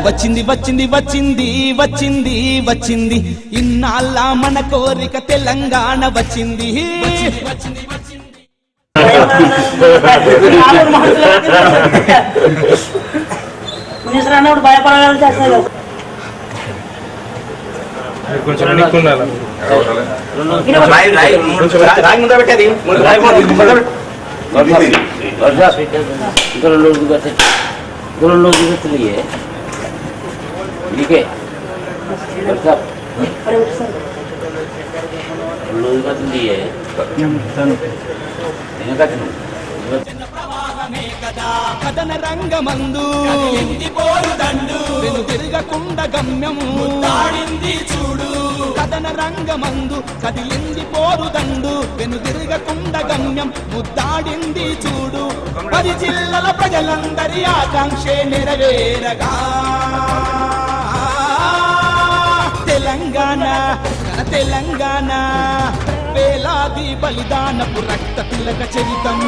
వచ్చింది వచ్చింది వచ్చింది వచ్చింది వచ్చింది ఇన్నాళ్ళ మన కోరిక తెలంగాణ వచ్చింది వచ్చింది వచ్చింది భయపడాలి కొంచెం लोग लिए लिखे కథన రంగమందు తిరగకుండ గమ్యము చూడు కథన రంగమందు కదిలింది పోరుదండు వెను తిరగకుండ గమ్యం ముద్దాడింది చూడు 10 జిల్లాల ప్రజలందరి ఆకాంక్షే నెరవేరగా తెలంగాణ తెలంగాణ వేలాది బలిదానపు రక్త తిలక చరితం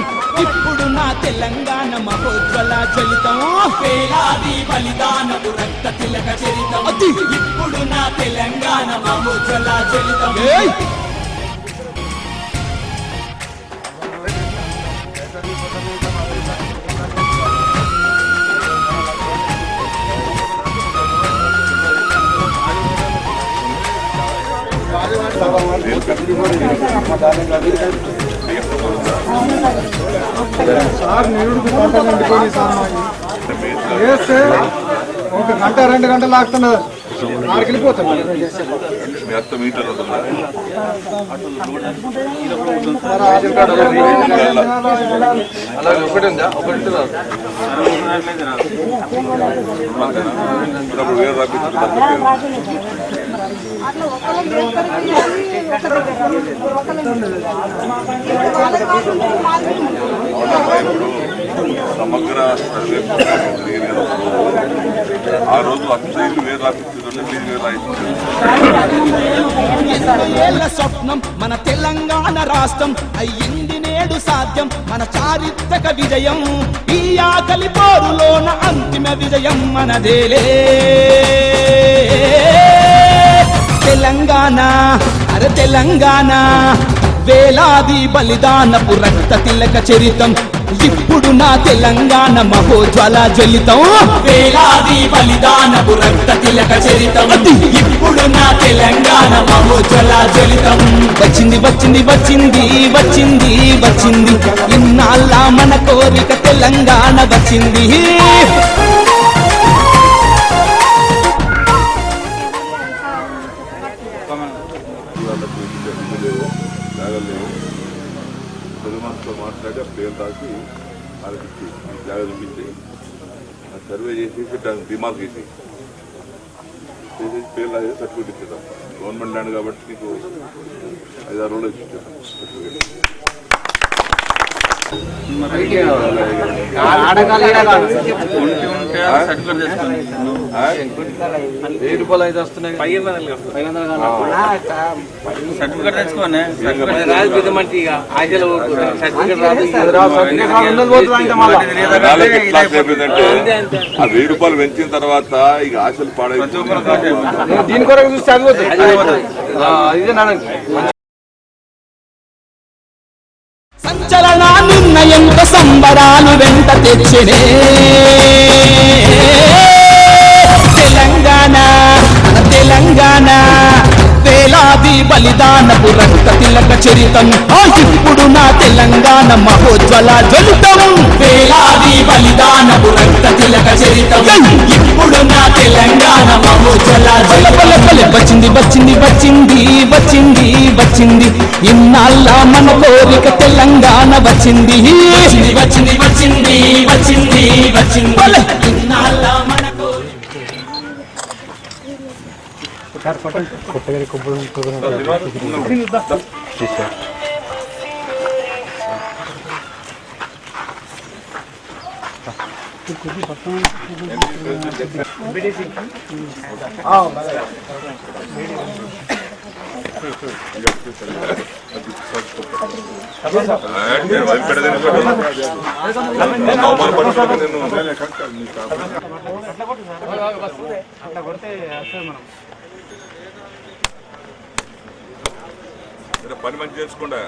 ఇప్పుడు నా తెలంగాణ మహోజ్వల చలితం వేలాది బలిదానపు రక్త తిలక చరితం ఇప్పుడు నా తెలంగాణ మహోజ్వల చలితం సార్ నిరుడికి పంట నిండిపోయి సార్ వేస్తే 1 గంట 2 గంటలు ఆగుతున్నది ఆడికి వెళ్ళిపోతాం సమగ్ర సర్వే ఆ రోజు అసలు వేరు ఏళ్ల స్వప్నం మన తెలంగాణ రాష్ట్రం అయ్యింది నేడు సాధ్యం మన చారిత్రక విజయం ఈ ఆకలి పోరులోన అంతిమ విజయం మనదేలే తెలంగాణ అరే తెలంగాణ వేలాది బలిదానపు రక్త తిలక చరితం ఇప్పుడు నా తెలంగాణ మహోజ్వల జ్వలితం వేలాది బలిదానపు రక్త తిలక చరితం ఇప్పుడు నా తెలంగాణ మహోజ్వల జ్వలితం వచ్చింది వచ్చింది వచ్చింది వచ్చింది వచ్చింది ఇన్నాళ్ళ మన కోరిక తెలంగాణ వచ్చింది మాట్లాడి ఆ పేరు రాసి వాళ్ళకి జాగ్రత్త చూపించి సర్వే చేసి రిమార్క్ చేసి పేరు రాసి సర్టిఫికేట్ ఇచ్చేద్దాం గవర్నమెంట్ ల్యాండ్ కాబట్టి నీకు 5-6 రోజులు ఇచ్చేద్దాం సర్టిఫికేట్ ₹1000 వస్తున్నాయి సర్టిఫికేట్ తెచ్చుకోండి ఆ ₹1000 పెంచిన తర్వాత ఇక ఆశలు పాడై దీని కొరకు చూస్తే సంచలన నిర్ణయంతో సంబరాలు వెంట తెచ్చినే తెలంగాణ తెలంగాణ వేలాది బలిదానపు రక్త తిలక చరితం ఇప్పుడు నా తెలంగాణ మహోజ్వల జ్వలితం వేలాది బలిదానపు రక్త తిలక చరితం ఇప్పుడు నా తెలంగాణ మహోజ్వల జ్వలితం వచ్చింది వచ్చింది వచ్చింది వచ్చింది వచ్చింది ఇన్నాళ్ళ మన కోరిక తెలంగాణ వచ్చింది వచ్చింది వచ్చింది వచ్చింది వచ్చింది వచ్చింది ఇన్నాళ్ళ మన కొత్తగారి కొబ్బరి పని మంచి చేసుకోండి.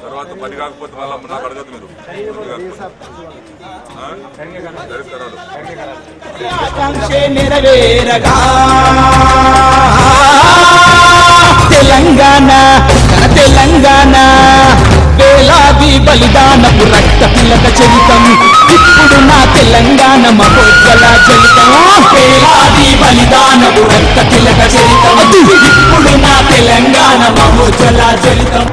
తర్వాత పని కాకపోతే మళ్ళీ నాకు అడగదు మీరు. ఆకాంక్షే నెరవేరగా తెలంగాణ తెలంగాణ వేలాది బలిదానపు రక్త తిలక చరితం ఇప్పుడు నా తెలంగాణ మహోజ్వల చరితం వేలాది బలిదానపు రక్త తిలక చరితం ఇప్పుడు నా తెలంగాణ మహోజ్వల చరితం.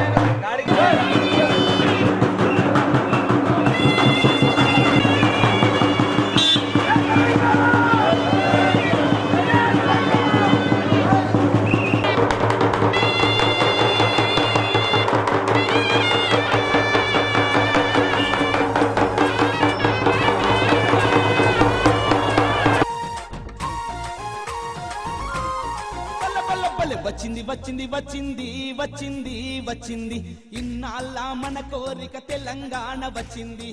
వచ్చింది వచ్చింది వచ్చింది వచ్చింది వచ్చింది ఇన్నాళ్ళ మన కోరిక తెలంగాణ వచ్చింది.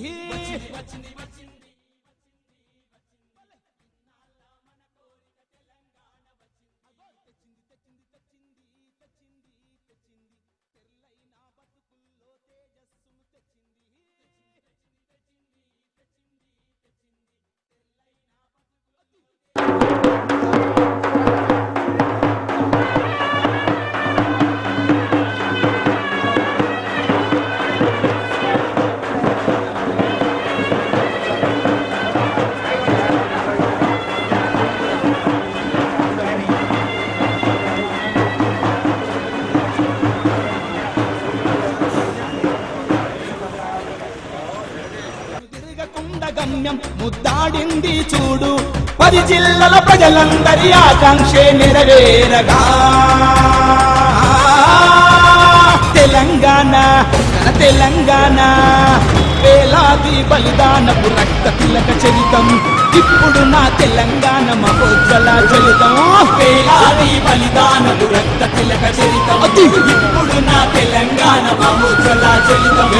గమ్యం ముద్దాడింది చూడు 10 జిల్లాల ప్రజలందరి ఆకాంక్షే నెరవేరగా తెలంగాణ తెలంగాణ వేలాది బలిదానపు రక్త తిలక చరితం ఇప్పుడు నా తెలంగాణ మహోజ్వల చరితం వేలాది బలిదానపు రక్త తిలక చరితం ఇప్పుడు నా తెలంగాణ మహోజ్వల చరితం.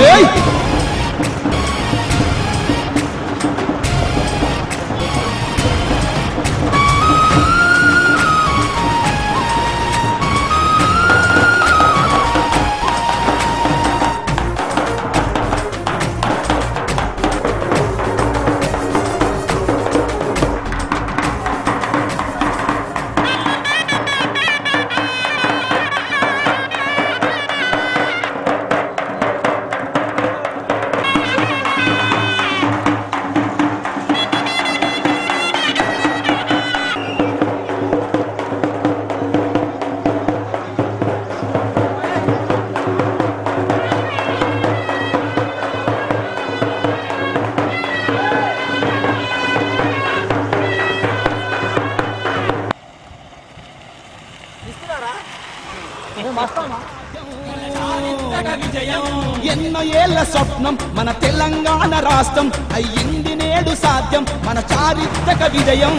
ఎన్నో ఏళ్ల స్వప్నం మన తెలంగాణ రాష్ట్రం అయ్యింది నేడు సాధ్యం మన చారిత్రక విజయం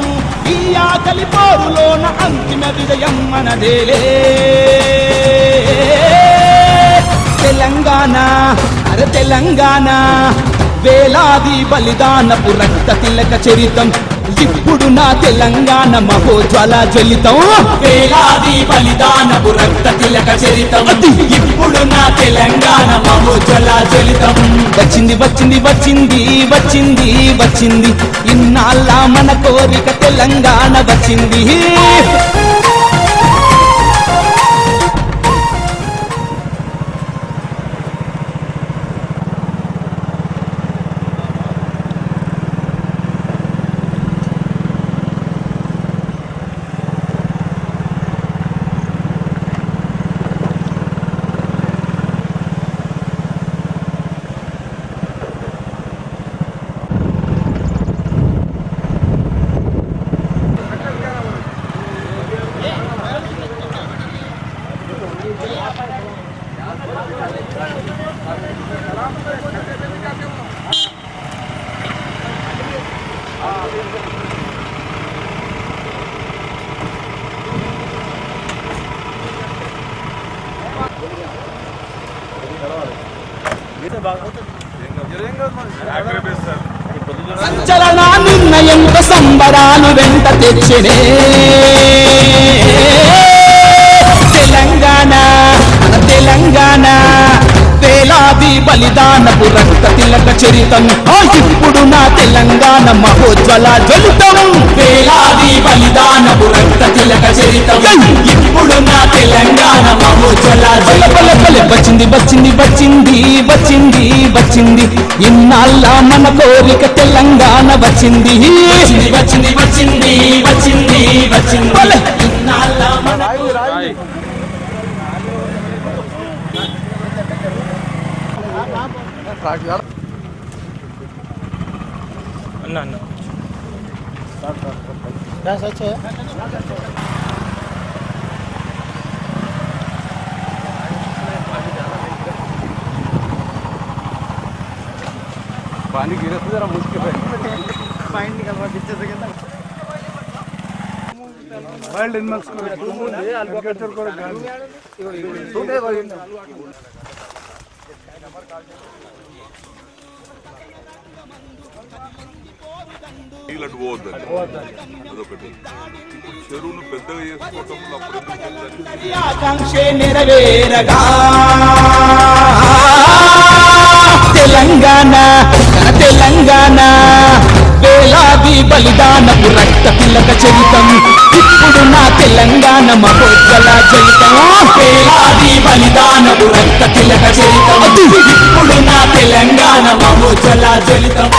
ఈ ఆకలి పోరులోన అంతిమ విజయం మనదేలే తెలంగాణ అరే తెలంగాణ వేలాది బలిదానపు రక్త తిలక చరితం ఇప్పుడు నా తెలంగాణ మహోజ్వల జ్వలితం వేలాది బలిదానపు రక్త తిలక చరితం ఇప్పుడు నా తెలంగాణ మహోజ్వల జ్వలితం. వచ్చింది వచ్చింది వచ్చింది వచ్చింది వచ్చింది ఇన్నాళ్ళ మన కోరిక తెలంగాణ వచ్చింది. సార్ సంచలన నిర్ణయంతో సంబరాలు వెంట తెచ్చినే తెలంగాణ మన తెలంగాణ వేలాది బలిదానపు రక్త తిలక చరితం ఇప్పుడు నా తెలంగాణ మహోజ్వల జ్వలితం వేలాది బలిదానపు రక్త తిలక చరితం ఇప్పుడు నా తెలంగాణ మహోజ్వల జ్వల వచ్చింది వచ్చింది వచ్చింది వచ్చింది వచ్చింది ఇన్నాళ్ళ మన కోరిక తెలంగాణ వచ్చింది వచ్చింది వచ్చింది వచ్చింది వచ్చింది వచ్చింది ఇన్నాళ్ళ మన पानी गिरे तो जरा मुश्किल है पानी निकल रहा पीछे से कितना वाइल्ड एनिमल्स को अल्लिगेटर को सुने भाई నీళ్ళటు పోవద్దండి అదొకటి చెరువును పెద్దగా చేసుకోవటం అప్పుడు ఆకాంక్షే నెరవేరగా తెలంగాణ తెలంగాణ వేలాది బలిదానపు రక్త తిలక చరితం ఇప్పుడు నా తెలంగాణ మహోజ్వల చరితం వేలాది బలిదానపు రక్త తిలక చరితం ఇప్పుడు నా తెలంగాణ మహోజ్వల చరితం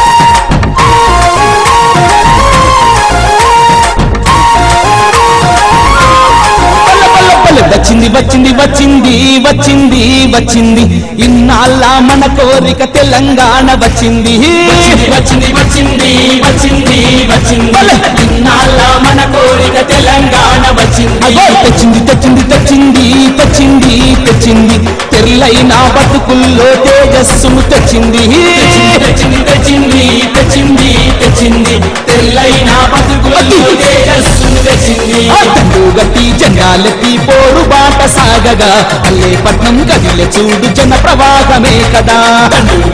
వచ్చింది వచ్చింది వచ్చింది వచ్చింది వచ్చింది ఇన్నాళ్ళ మన కోరిక తెలంగాణ వచ్చింది వచ్చింది వచ్చింది వచ్చింది వచ్చింది ఇన్నాళ్ళ మన కోరిక తెలంగాణ వచ్చింది తెచ్చింది తెచ్చింది తెచ్చింది తెచ్చింది తెచ్చింది తెల్లైన బతుకుల్లో తేజస్సును తెచ్చింది తెచ్చింది తెచ్చింది తెచ్చింది తెచ్చింది తెల్లైన బతుకుల్లో తేజస్సును తెచ్చింది గట్టి జెండాలెత్తి పోరు బాట సాగగా పల్లెపట్నం కదిలే చూడు జన ప్రవాహమే కదా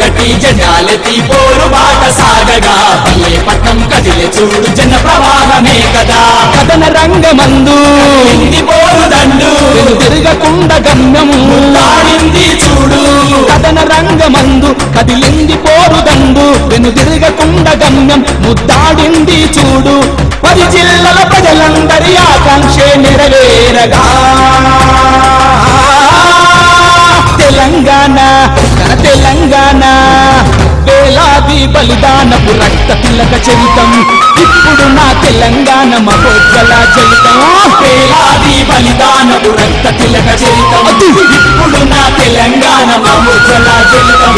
గట్టి జెండాలెత్తి పోరు బాట సాగగా పల్లెపట్నం కదిలే చూడు జన ప్రవాహమే కదా కథన రంగమందు పోరు దండు తిరగకుండా గమ్యము ఆడింది చూడు కథన రంగమందు కదిలింది పోరు దండు వెను తిరగకుండా గమ్యం ముద్దాడింది చూడు 10 జిల్లాల ప్రజలందరి ఆకాంక్షే నెరవేరగా తెలంగాణ తెలంగాణ వేలాది బలిదానపు రక్త తిలక చరితం ఇప్పుడు నా తెలంగాణ మహోజ్వల చరితం వేలాది బలిదానపు రక్త తిలక చరితం ఇప్పుడు నా తెలంగాణ మహోజ్వల చరితం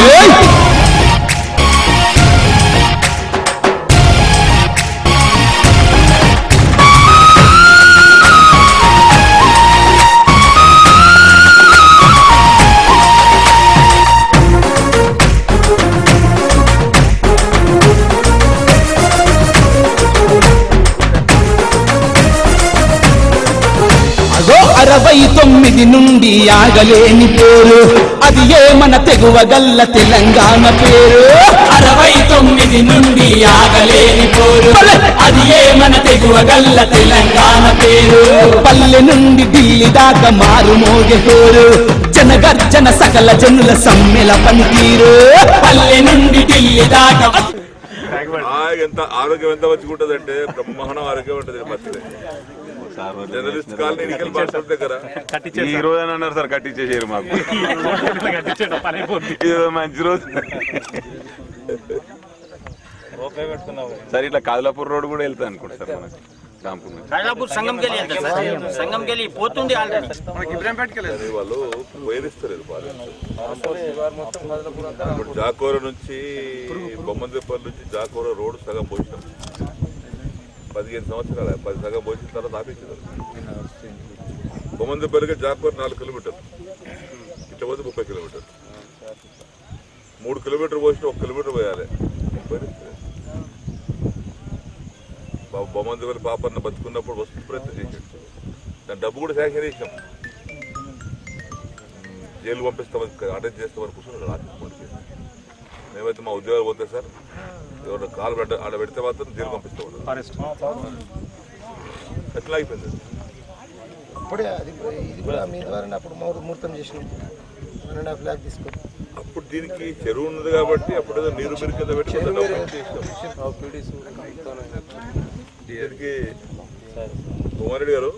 అగో 69 నుండి ఆగలేని పేరు అది ఏ మన తెగువ గల్ల తెలంగాణ పేరు 69 నుండి ఆగలేని పేరు అది ఏ మన తెగువ గల్ల తెలంగాణ పేరు పల్లె నుండి ఢిల్లీ దాకా మారు మోగే పేరు జనగర్జన సకల జనుల సమ్మెల పనితీరు పల్లె నుండి ఢిల్లీ దాకా ఎంత ఆరోగ్యం ఎంత మంచిగుంటదంటే బ్రహ్మాండం ఆరోగ్యం ఉంటుంది మధ్యలో జర్నలిస్ట్ కాలనీ ఎన్నికల పాఠశాల దగ్గర ఈ రోజు అని అన్నారు సార్ కట్టించేసారు మాకు మంచి రోజు సార్ ఇట్లా కాదలాపూర్ రోడ్ కూడా వెళ్తా అనుకుంటా సార్ మనకి కాదలాపూర్ సంగంకి వెళ్ళి సార్ సంగంకి వెళ్ళి పోతుంది ఆల్రెడీ వాళ్ళు వేధిస్తారు ఇప్పుడు జాకోర నుంచి బొమ్మదేపల్లి నుంచి జాకోర రోడ్ సగం పోసినాం 15 సంవత్సరాలు 10 సగం పోసిన తర్వాత ఆపించారు బొమ్మదేపల్లికి జాకోర 4 కిలోమీటర్లు ఇట్లా పోతే 30 కిలోమీటర్లు 3 కిలోమీటర్ పోసిన 1 కిలోమీటర్ పోయాలి బొమ్మదేపల్లి పాపన్న బతుకున్నప్పుడు వస్తు ప్రయత్నం చేసాడు దాని డబ్బు కూడా శాంక్షన్ చేసాం జైలు పంపిస్తామని అటెండ్ చేస్తామని కూర్చున్నాడు రాత్రి మేమైతే మా ఉద్యోగాలు పోతే సార్ ఎవరైనా కాలు ఆడ పెడితే మాత్రం జైలు పంపిస్తూ ఉంటారు. ఎట్లా అయిపోయింది? అప్పుడే ఇది కూడా మీ ద్వారా అప్పుడు ముహూర్తం చేసినాం 1.5 lakh తీసుకొని. అప్పుడు దీనికి చెరువు ఉన్నది కాబట్టి అప్పుడు ఏదో నీరు మీరు కింద పెట్టి దీనికి కుమారెడ్డి గారు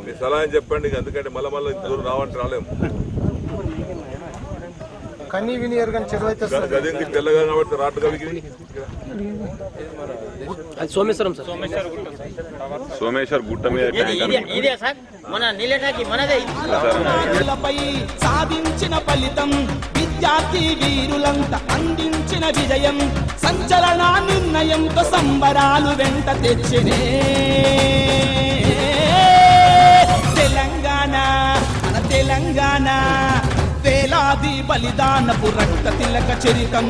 మీ సలహా చెప్పండి, ఎందుకంటే మళ్ళీ ఇంత దూరం రావంటే రాలేము. కన్నీ వినియర్ కానీ చెరువు అయితే గదింది తెల్లగా కాబట్టి రాటుగా సోమేశ్వర్ గుట్ట మీద ఇదే సార్ మన నీళ్ళకి మనదే విద్యార్థులపై సాధించిన ఫలితం విద్యార్థి వీరులంతా అందించిన విజయం సంచలన నిర్ణయంతో సంబరాలు వెంట తెచ్చినే తెలంగాణ మన తెలంగాణ వేలాది బలిదానపు రక్త తిలక చరితం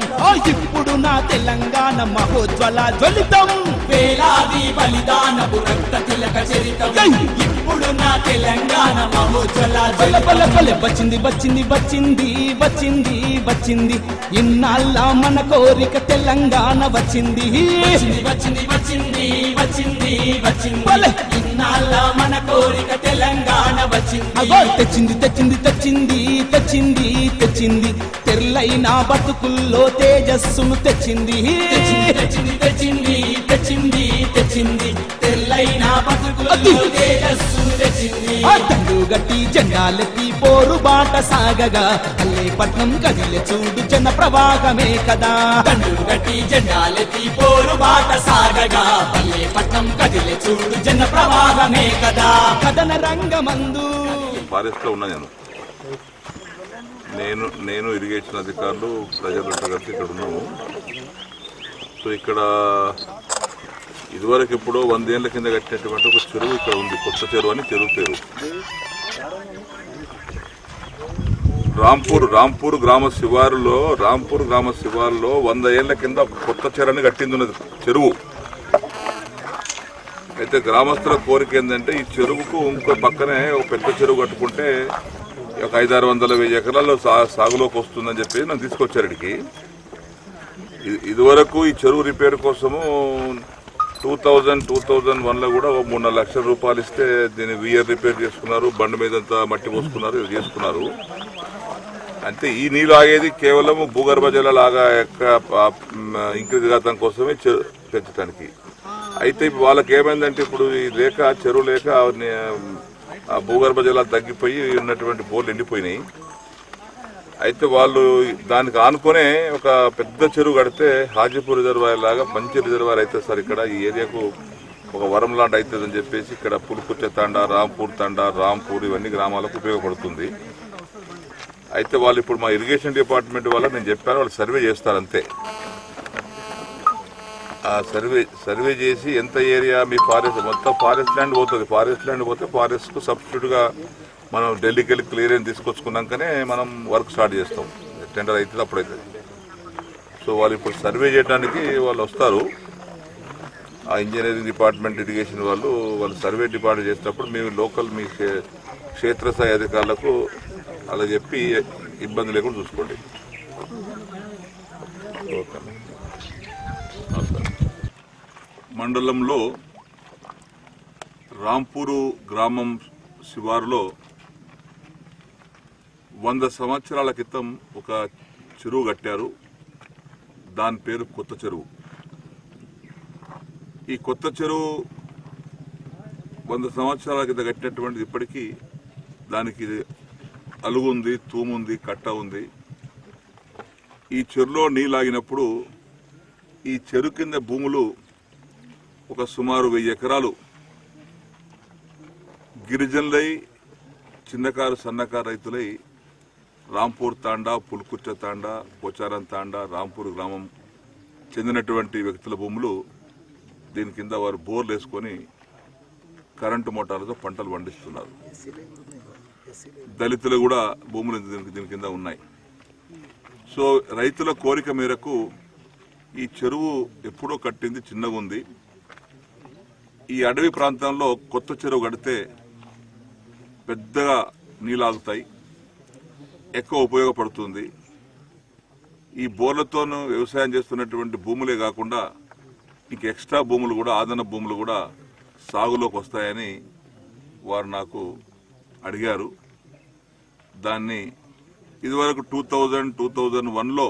ఇప్పుడు నా తెలంగాణ మహోజ్వల జ్వలితం వేలాది బలిదానపు రక్త తిలక చరితం ఇప్పుడు నా తెలంగాణ మహోజ్వల జ్వల వచ్చింది వచ్చింది వచ్చింది వచ్చింది వచ్చింది ఇన్నాళ్ళ మన కోరిక తెలంగాణ వచ్చింది వచ్చింది వచ్చింది వచ్చింది వచ్చింది ఇన్నాళ్ళ మన కోరిక తెలంగాణ వచ్చింది తెచ్చింది తెచ్చింది తెచ్చింది తెచ్చింది తెచ్చింది తెల్లైన బతుకుల్లో తేజస్సును తెచ్చింది తెచ్చింది తెచ్చింది తెచ్చింది తెచ్చింది తెల్లైన బతుకుల్లో తేజస్సును తెచ్చింది దండు గట్టి జెండాలెత్తి పోరు బాట సాగగా పట్నం కదిలే చూడు జన ప్రవాహమే కదా దండు గట్టి జెండాలెత్తి పోరు బాట సాగగా పట్నం కదిలే చూడు జన ప్రవాహమే కదా కథన రంగమందు ఫారెస్ట్ లో ఉన్నా నేను ఇరిగేషన్ అధికారులు ప్రజలంతా కలిసి ఇక్కడ ఉన్నాము. సో ఇక్కడ ఇదివరకు ఎప్పుడో 100 ఏళ్ల కింద కట్టినటువంటి ఒక చెరువు ఇక్కడ ఉంది, కొత్త చెరువు అని చెరువు పేరు. రాంపూర్ గ్రామ శివారులో 100 ఏళ్ల కింద కొత్త చెరువుని కట్టింది ఉన్నది చెరువు. అయితే గ్రామస్తుల కోరిక ఏంటంటే ఈ చెరువుకు ఇంకో పక్కనే ఒక పెద్ద చెరువు కట్టుకుంటే ఒక 500-600 ఎకరాల్లో సాగులోకి వస్తుందని చెప్పి నన్ను తీసుకొచ్చారు ఇక్కడికి. ఇదివరకు ఈ చెరువు రిపేర్ కోసము 2001లో కూడా 3-4 లక్షల రూపాయలు ఇస్తే దీన్ని వియర్ రిపేర్ చేసుకున్నారు, బండి మీదంతా మట్టి పోసుకున్నారు, ఇది చేసుకున్నారు. అంటే ఈ నీళ్ళు ఆగేది కేవలం భూగర్భ జలాలుగా ఇంక్రీజ్ కావడం కోసమే పెంచడానికి. అయితే వాళ్ళకి ఏమైందంటే ఇప్పుడు ఈ చెరువు లేక ఆ భూగర్భ జలాలు తగ్గిపోయి ఉన్నటువంటి బోర్లు ఎండిపోయినాయి. అయితే వాళ్ళు దానికి ఆనుకునే ఒక పెద్ద చెరువు కడితే హాజీపూర్ రిజర్వాయర్ లాగా మంచి రిజర్వాయర్ అయితే సార్ ఇక్కడ ఈ ఏరియాకు ఒక వరం లాంటి అవుతుందని చెప్పేసి ఇక్కడ పులుకుచ్చ తండా, రాంపూర్ ఇవన్నీ గ్రామాలకు ఉపయోగపడుతుంది. అయితే వాళ్ళు ఇప్పుడు మా ఇరిగేషన్ డిపార్ట్మెంట్ వాళ్ళకి నేను చెప్పాను, వాళ్ళు సర్వే చేస్తారు అంతే. ఆ సర్వే చేసి ఎంత ఏరియా మీ ఫారెస్ట్ మొత్తం ఫారెస్ట్ ల్యాండ్ పోతుంది, ఫారెస్ట్ కు సబ్స్టిట్యూట్ గా మనం ఢిల్లీకి వెళ్ళి క్లియరెన్స్ తీసుకొచ్చుకున్నాకనే మనం వర్క్ స్టార్ట్ చేస్తాం. టెండర్ అవుతుంది అప్పుడైతుంది. సో వాళ్ళు ఇప్పుడు సర్వే చేయడానికి వాళ్ళు వస్తారు, ఆ ఇంజనీరింగ్ డిపార్ట్మెంట్ ఇరిగేషన్ వాళ్ళు సర్వే డిపార్ట్మెంట్ చేసినప్పుడు మేము లోకల్ మీ క్షేత్రస్థాయి అధికారులకు అలా చెప్పి ఇబ్బంది లేకుండా చూసుకోండి. మండలంలో రాంపూరు గ్రామం శివారులో 100 సంవత్సరాల క్రితం ఒక చెరువు కట్టారు. దాని పేరు కొత్త చెరువు. ఈ కొత్త చెరువు 100 సంవత్సరాల కింద కట్టినటువంటిది ఇప్పటికీ దానికి అలుగుంది, తూముంది, కట్ట ఉంది. ఈ చెరువులో నీళ్ళాగినప్పుడు ఈ చెరువు కింద భూములు ఒక సుమారు 1000 ఎకరాలు గిరిజనులై, చిన్నకారు సన్నకారు రైతులై రాంపూర్ తాండా, పుల్కుచ్చ తాండా, పోచారం తాండా, రాంపూర్ గ్రామం చెందినటువంటి వ్యక్తుల భూములు దీని కింద వారు బోర్లు వేసుకొని కరెంటు మోటార్లతో పంటలు పండిస్తున్నారు. దళితులు కూడా భూములు దీని కింద ఉన్నాయి. సో రైతుల కోరిక మేరకు ఈ చెరువు ఎప్పుడో కట్టింది, చిన్నగా ఉంది. ఈ అడవి ప్రాంతంలో కొత్త చెరువు కడితే పెద్దగా నీళ్ళు ఆగుతాయి, ఎక్కువ ఉపయోగపడుతుంది. ఈ బోర్లతోనూ వ్యవసాయం చేస్తున్నటువంటి భూములే కాకుండా ఇంక ఎక్స్ట్రా భూములు కూడా అదన భూములు కూడా సాగులోకి వస్తాయని వారు నాకు అడిగారు. దాన్ని ఇదివరకు 2001లో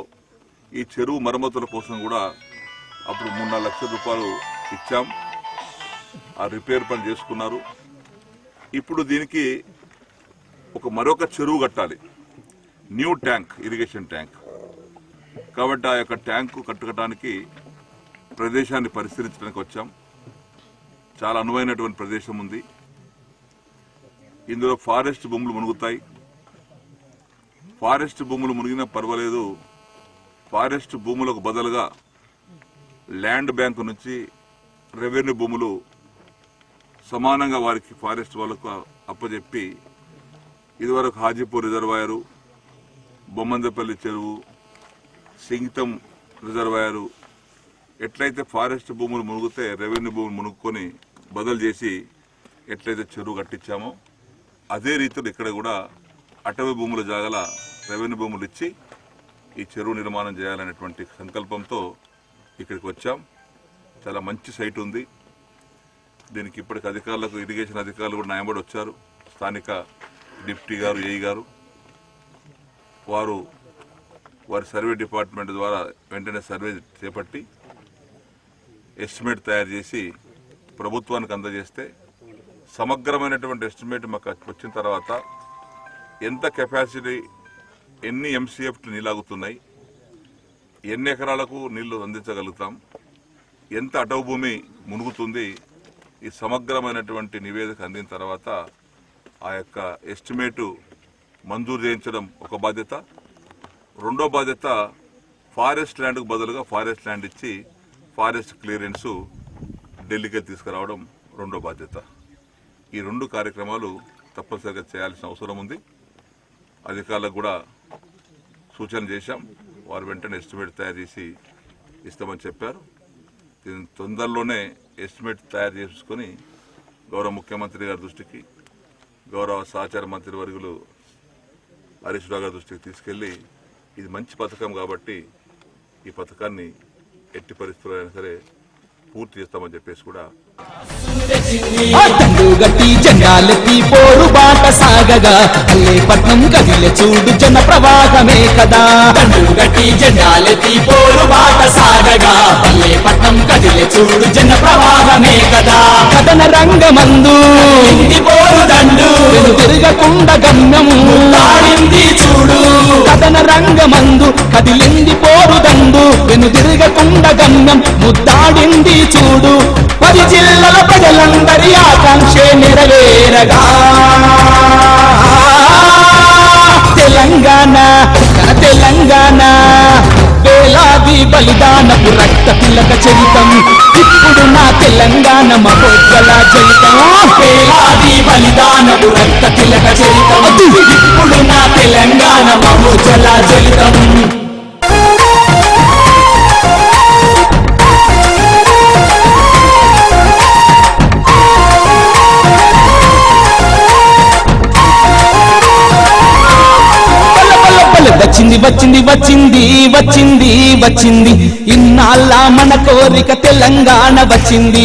ఈ చెరువు మరమ్మతుల కోసం కూడా అప్పుడు 3-4 లక్షల రూపాయలు ఇచ్చాం. ఆ రిపేర్ పని చేసుకున్నారు. ఇప్పుడు దీనికి మరొక చెరువు కట్టాలి, న్యూ ట్యాంక్, ఇరిగేషన్ ట్యాంక్. కాబట్టి ఆ యొక్క ట్యాంకు కట్టడానికి ప్రదేశాన్ని పరిశీలించడానికి వచ్చాం. చాలా అనువైనటువంటి ప్రదేశం ఉంది. ఇందులో ఫారెస్ట్ భూములు మునుగుతాయి. ఫారెస్ట్ భూములు మునిగినా పర్వాలేదు, ఫారెస్ట్ భూములకు బదులుగా ల్యాండ్ బ్యాంకు నుంచి రెవెన్యూ భూములు సమానంగా వారికి ఫారెస్ట్ వాళ్ళకు అప్పచెప్పి ఇదివరకు హాజీపూర్ రిజర్వాయరు, బొమ్మందపల్లి చెరువు, సింగితం రిజర్వాయరు ఎట్లయితే ఫారెస్ట్ భూములు మునిగితే రెవెన్యూ భూములు మునుక్కొని బదులు చేసి ఎట్లయితే చెరువు కట్టించామో అదే రీతిలో ఇక్కడ కూడా అటవీ భూముల జాగల రెవెన్యూ భూములు ఇచ్చి ఈ చెరువు నిర్మాణం చేయాలనేటువంటి సంకల్పంతో ఇక్కడికి వచ్చాం. చాలా మంచి సైట్ ఉంది. దీనికి ఇప్పటికి అధికారులకు, ఇరిగేషన్ అధికారులు కూడా న్యాయపడి వచ్చారు. స్థానిక డిప్యూటీ గారు, ఏఈ గారు వారి సర్వే డిపార్ట్మెంట్ ద్వారా వెంటనే సర్వే చేపట్టి ఎస్టిమేట్ తయారు చేసి ప్రభుత్వానికి అందజేస్తే సమగ్రమైనటువంటి ఎస్టిమేట్ మాకు వచ్చిన తర్వాత ఎంత కెపాసిటీ, ఎన్ని ఎంసీఎఫ్ నీళ్ళాగుతున్నాయి, ఎన్ని ఎకరాలకు నీళ్లు అందించగలుగుతాం, ఎంత అటవు భూమి మునుగుతుంది, ఈ సమగ్రమైనటువంటి నివేదిక అందిన తర్వాత ఆ యొక్క ఎస్టిమేటు మంజూరు చేయించడం ఒక బాధ్యత. రెండో బాధ్యత ఫారెస్ట్ ల్యాండ్కు బదులుగా ఫారెస్ట్ ల్యాండ్ ఇచ్చి ఫారెస్ట్ క్లియరెన్స్ ఢిల్లీకి తీసుకురావడం రెండో బాధ్యత. ఈ 2 కార్యక్రమాలు తప్పనిసరిగా చేయాల్సిన అవసరం ఉంది. అధికారులకు కూడా సూచన చేశాం. వారు వెంటనే ఎస్టిమేట్ తయారు చేసి ఇస్తామని చెప్పారు. దీని తొందరలోనే ఎస్టిమేట్ తయారు చేసుకుని గౌరవ ముఖ్యమంత్రి గారి దృష్టికి, గౌరవ సహచార మంత్రి వర్యులు హరీష్ రావు గారి దృష్టికి తీసుకెళ్లి ఇది మంచి పథకం కాబట్టి ఈ పథకాన్ని ఎట్టి పరిస్థితుల్లో అయినా సరే పూర్తి చేస్తామని చెప్పేసి కూడా గట్టి జెండాలెత్తి పోరు బాట సాగగా పట్నం కదిలే చూడు జన ప్రవాహమే కదా. గట్టి జెండాలెత్తి పోరు బాట సాగగా పట్నం కదిలే చూడు జన ప్రవాహమే కదా. కథన రంగమందు పోరు దండు తిరగకుండా గమ్యం తాడింది చూడు. కథన రంగమందు కదిలింది పోరు దండు వెను తిరగకుండా గమ్యం ముద్దాడింది చూడు. 10 జిల్లాల ప్రజలందరి ఆకాంక్షే నెరవేరగా తెలంగాణ తెలంగాణ వేలాది బలిదానపు రక్త తిలక చరితం. ఇప్పుడు నా తెలంగాణ మహోజ్వల చరితం. వేలాది బలిదానపు రక్త తిలక చరితం. ఇప్పుడు నా తెలంగాణ మహోజ్వల చరితం. వచ్చింది వచ్చింది వచ్చింది వచ్చింది వచ్చింది ఇన్నాళ్ళ మన కోరిక తెలంగాణ వచ్చింది.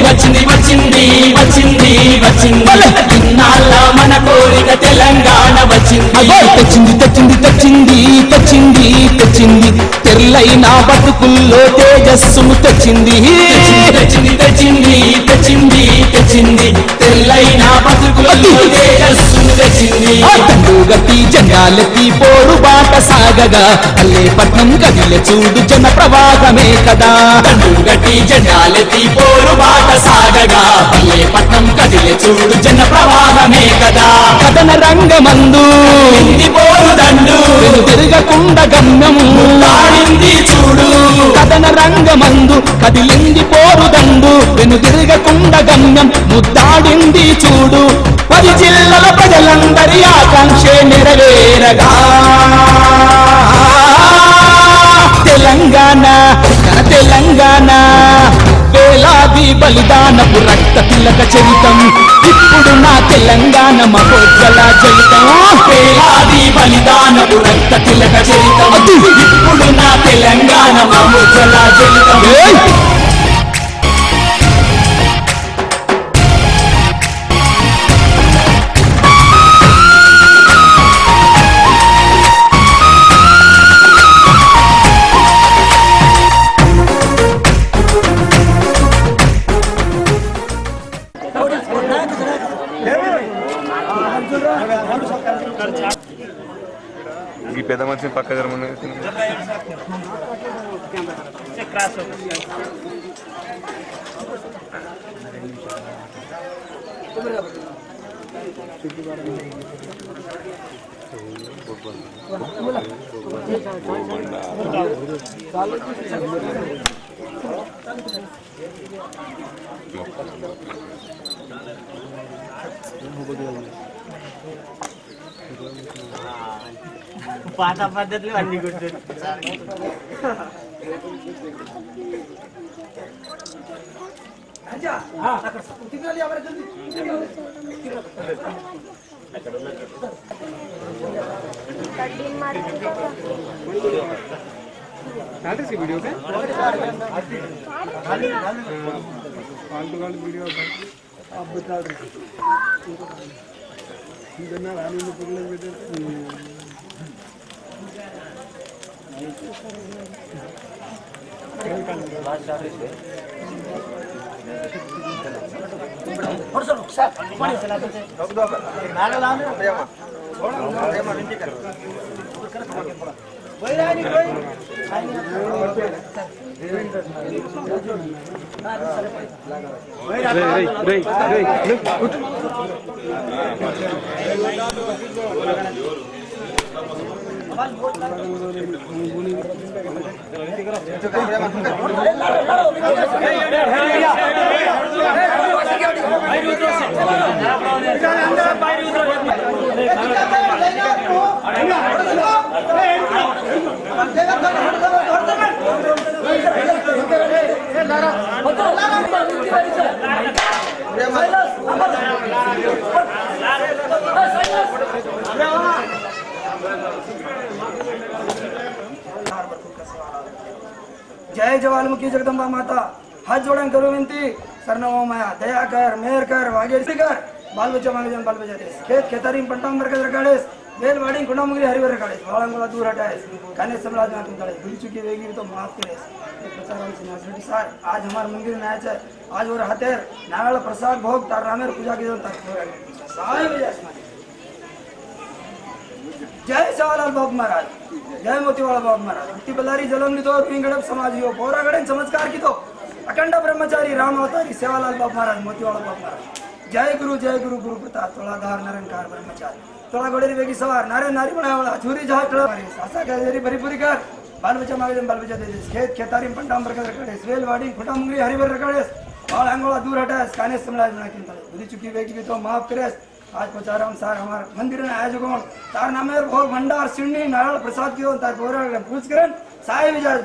వచ్చింది వచ్చింది వచ్చింది వచ్చింది ఇన్నాళ్ళ మన కోరిక తెలంగాణ వచ్చింది. తెచ్చింది తెచ్చింది తెచ్చింది తెచ్చింది తెచ్చింది తెల్లైన బతుకుల్లో తేజస్సును తెచ్చింది. తెచ్చింది తెచ్చింది తెచ్చింది తెచ్చింది తెల్లైన బతుకుల్లో తేజస్సును తెచ్చింది. గట్టి జెండాలెత్తి పోరు బాట సాగగా పట్నం కదిలే చూడు జన ప్రవాహమే కదా. గట్టి జెండాలెత్తి పోరు బాట సాగగా పట్నం కదిలే చూడు జన ప్రవాహమే కదా. కథన రంగమందు పోరు దండు తిరగకుండా గమ్యం తాడింది చూడు. కథన రంగమందు కదిలింది పోరు దండు వెను తిరగకుండా గమ్యం ముద్దాడింది చూడు. 10 జిల్లాల ప్రజలందరి ఆకాంక్షే నెరవేరగా తెలంగాణ తెలంగాణ వేలాది బలిదానపు రక్త తిలక చరితం. ఇప్పుడు నా తెలంగాణ మహోజ్వల చరితం వేలాది బలిదానపు రక్త తిలక చరితం ఇప్పుడు నా తెలంగాణ మహోజ్వల చరితం ఈ పెద్ద మనిషిని పక్క జరమని పాత పద్ధతులు అన్ని గుర్తు वीडियो पे फालतू वाली वीडियो आप बता रहे जय ज्वालामुखी जगदम्बा माता हाथ जोड़न करो विनती सरनमो माया दया कर मेहर कर वागेसी कर बाल बच्चा मांगे जन बाल बच्चा देस खेत खेतारी पंटांग बरकत रकाडेस बेल वाड़ी कुंडामुगरी हरिवर रकाडेस वाळंगोला दूर हटाएस काने समलाज में तुम तड़े भूल चुकी वेगी तो माफ करेस प्रचारम सिनासटी सार आज हमार मंदिर में आए आज और हतेर नारायण प्रसाद भोग तार रामेर पूजा की तक सारे जय सेवालाल बाबू महाराज जय मोतीवाला बाबू महाराज भक्ति बल्लारी जलम तो पिंगड़प समाज हो पोरागड़े संस्कार की तो अखंड ब्रह्मचारी राम अवतारी सेवालाल बाबू महाराज मोतीवाला बाबू महाराज जय गुरु गुरु प्रताप तोलाधार निरंकार ब्रह्मचारी तोला गोडेरी बेगी सवार नारे नारी बनावला छुरी जहाज टड़ा सासा गजेरी भरीपुरी कर बाल बच्चा मागे बाल बच्चा दे खेत खेतारी पंटाम बरकत रकड़े वेल वाड़ी खुटा मुंगरी हरिवर रकड़े बाल अंगोला दूर हटाए काने समलाज बना के तले भूली चुकी बेगी तो माफ करे आज पचाराम सार हमारे मंदिर में आए जो तार नामे भोग भंडार सिंडी नारायण प्रसाद की तार पोरा पूछ करें साई विजय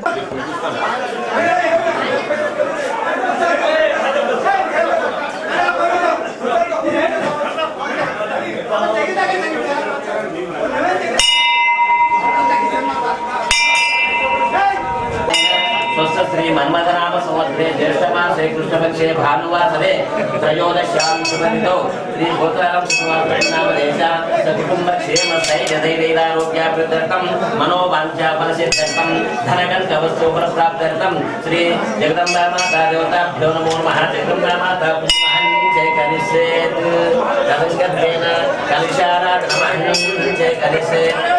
श्री मन्मथनाम संवत्सरे ज्येष्ठमासे कृष्णपक्षे भानुवासरे त्रयोदश्यां शुभतिथौ श्री गोत्राम नामदेशा सकुटुम्बक्षेम स्थैर्यधैर्यैरारोग्याभिवृद्ध्यर्थं मनोवाञ्छा फलसिद्ध्यर्थं धनकनकवस्तुफलप्राप्त्यर्थं श्री जगदम्बा माता देवताभ्यो नमो नमः जगदम्बा माता जय कलिसेत् तदङ्गत्वेन कलिशाराधनमहं जय कलिसेत्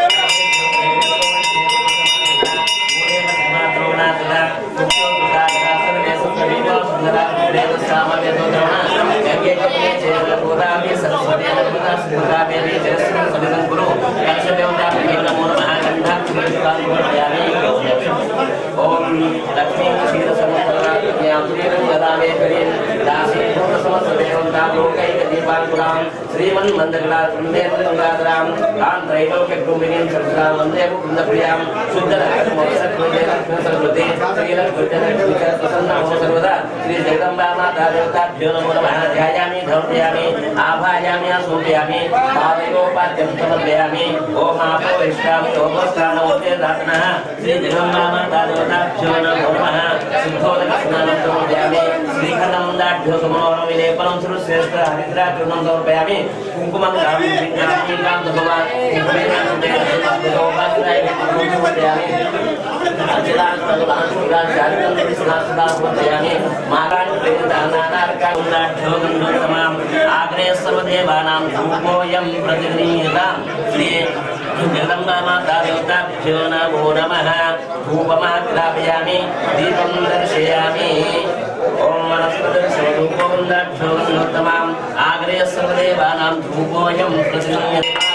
श्री श्रीमन्मन्दगलासुन्दरमङ्गलाधरां तां त्रैलोक्यकुम्भिनीं सरसां वन्दे मुकुन्दप्रियां शुद्धलक्ष्मीसरस्वती श्रीलक्ष्मीप्रसन्नमो सर्वदा श्रीजगदम्बामाता देवताभ्यो नमो नमः ध्यायामि धर्मयामि आभायामि सूचयामि पादयोपाद्यं समर्पयामि ओम आपो विष्टामि ओमस्नानोते दातनः श्रीजगदम्बामाता देवताभ्यो नमो नमः शुद्धोदकस्नानं समर्पयामि श्रीखण्डं दाढ्यो समनोरं विलेपनं श्रीश्रेष्ठ हरिद्राचूर्णं समर्पयामि कुङ्कुमं गां भगवान् आग्रे सर्वदेवानां धूपोऽयं प्रतिगृह्यतां श्री जगदम्बामाता देवताभ्यो नमो नमः धूपमाग्रापयामि दीपं दर्शयामि ॐ वनस्पतिर्षधूपोऽन्दाभ्यो नमोत्तमाम् आग्रे सर्वदेवानां धूपोऽयं प्रतिगृह्यताम्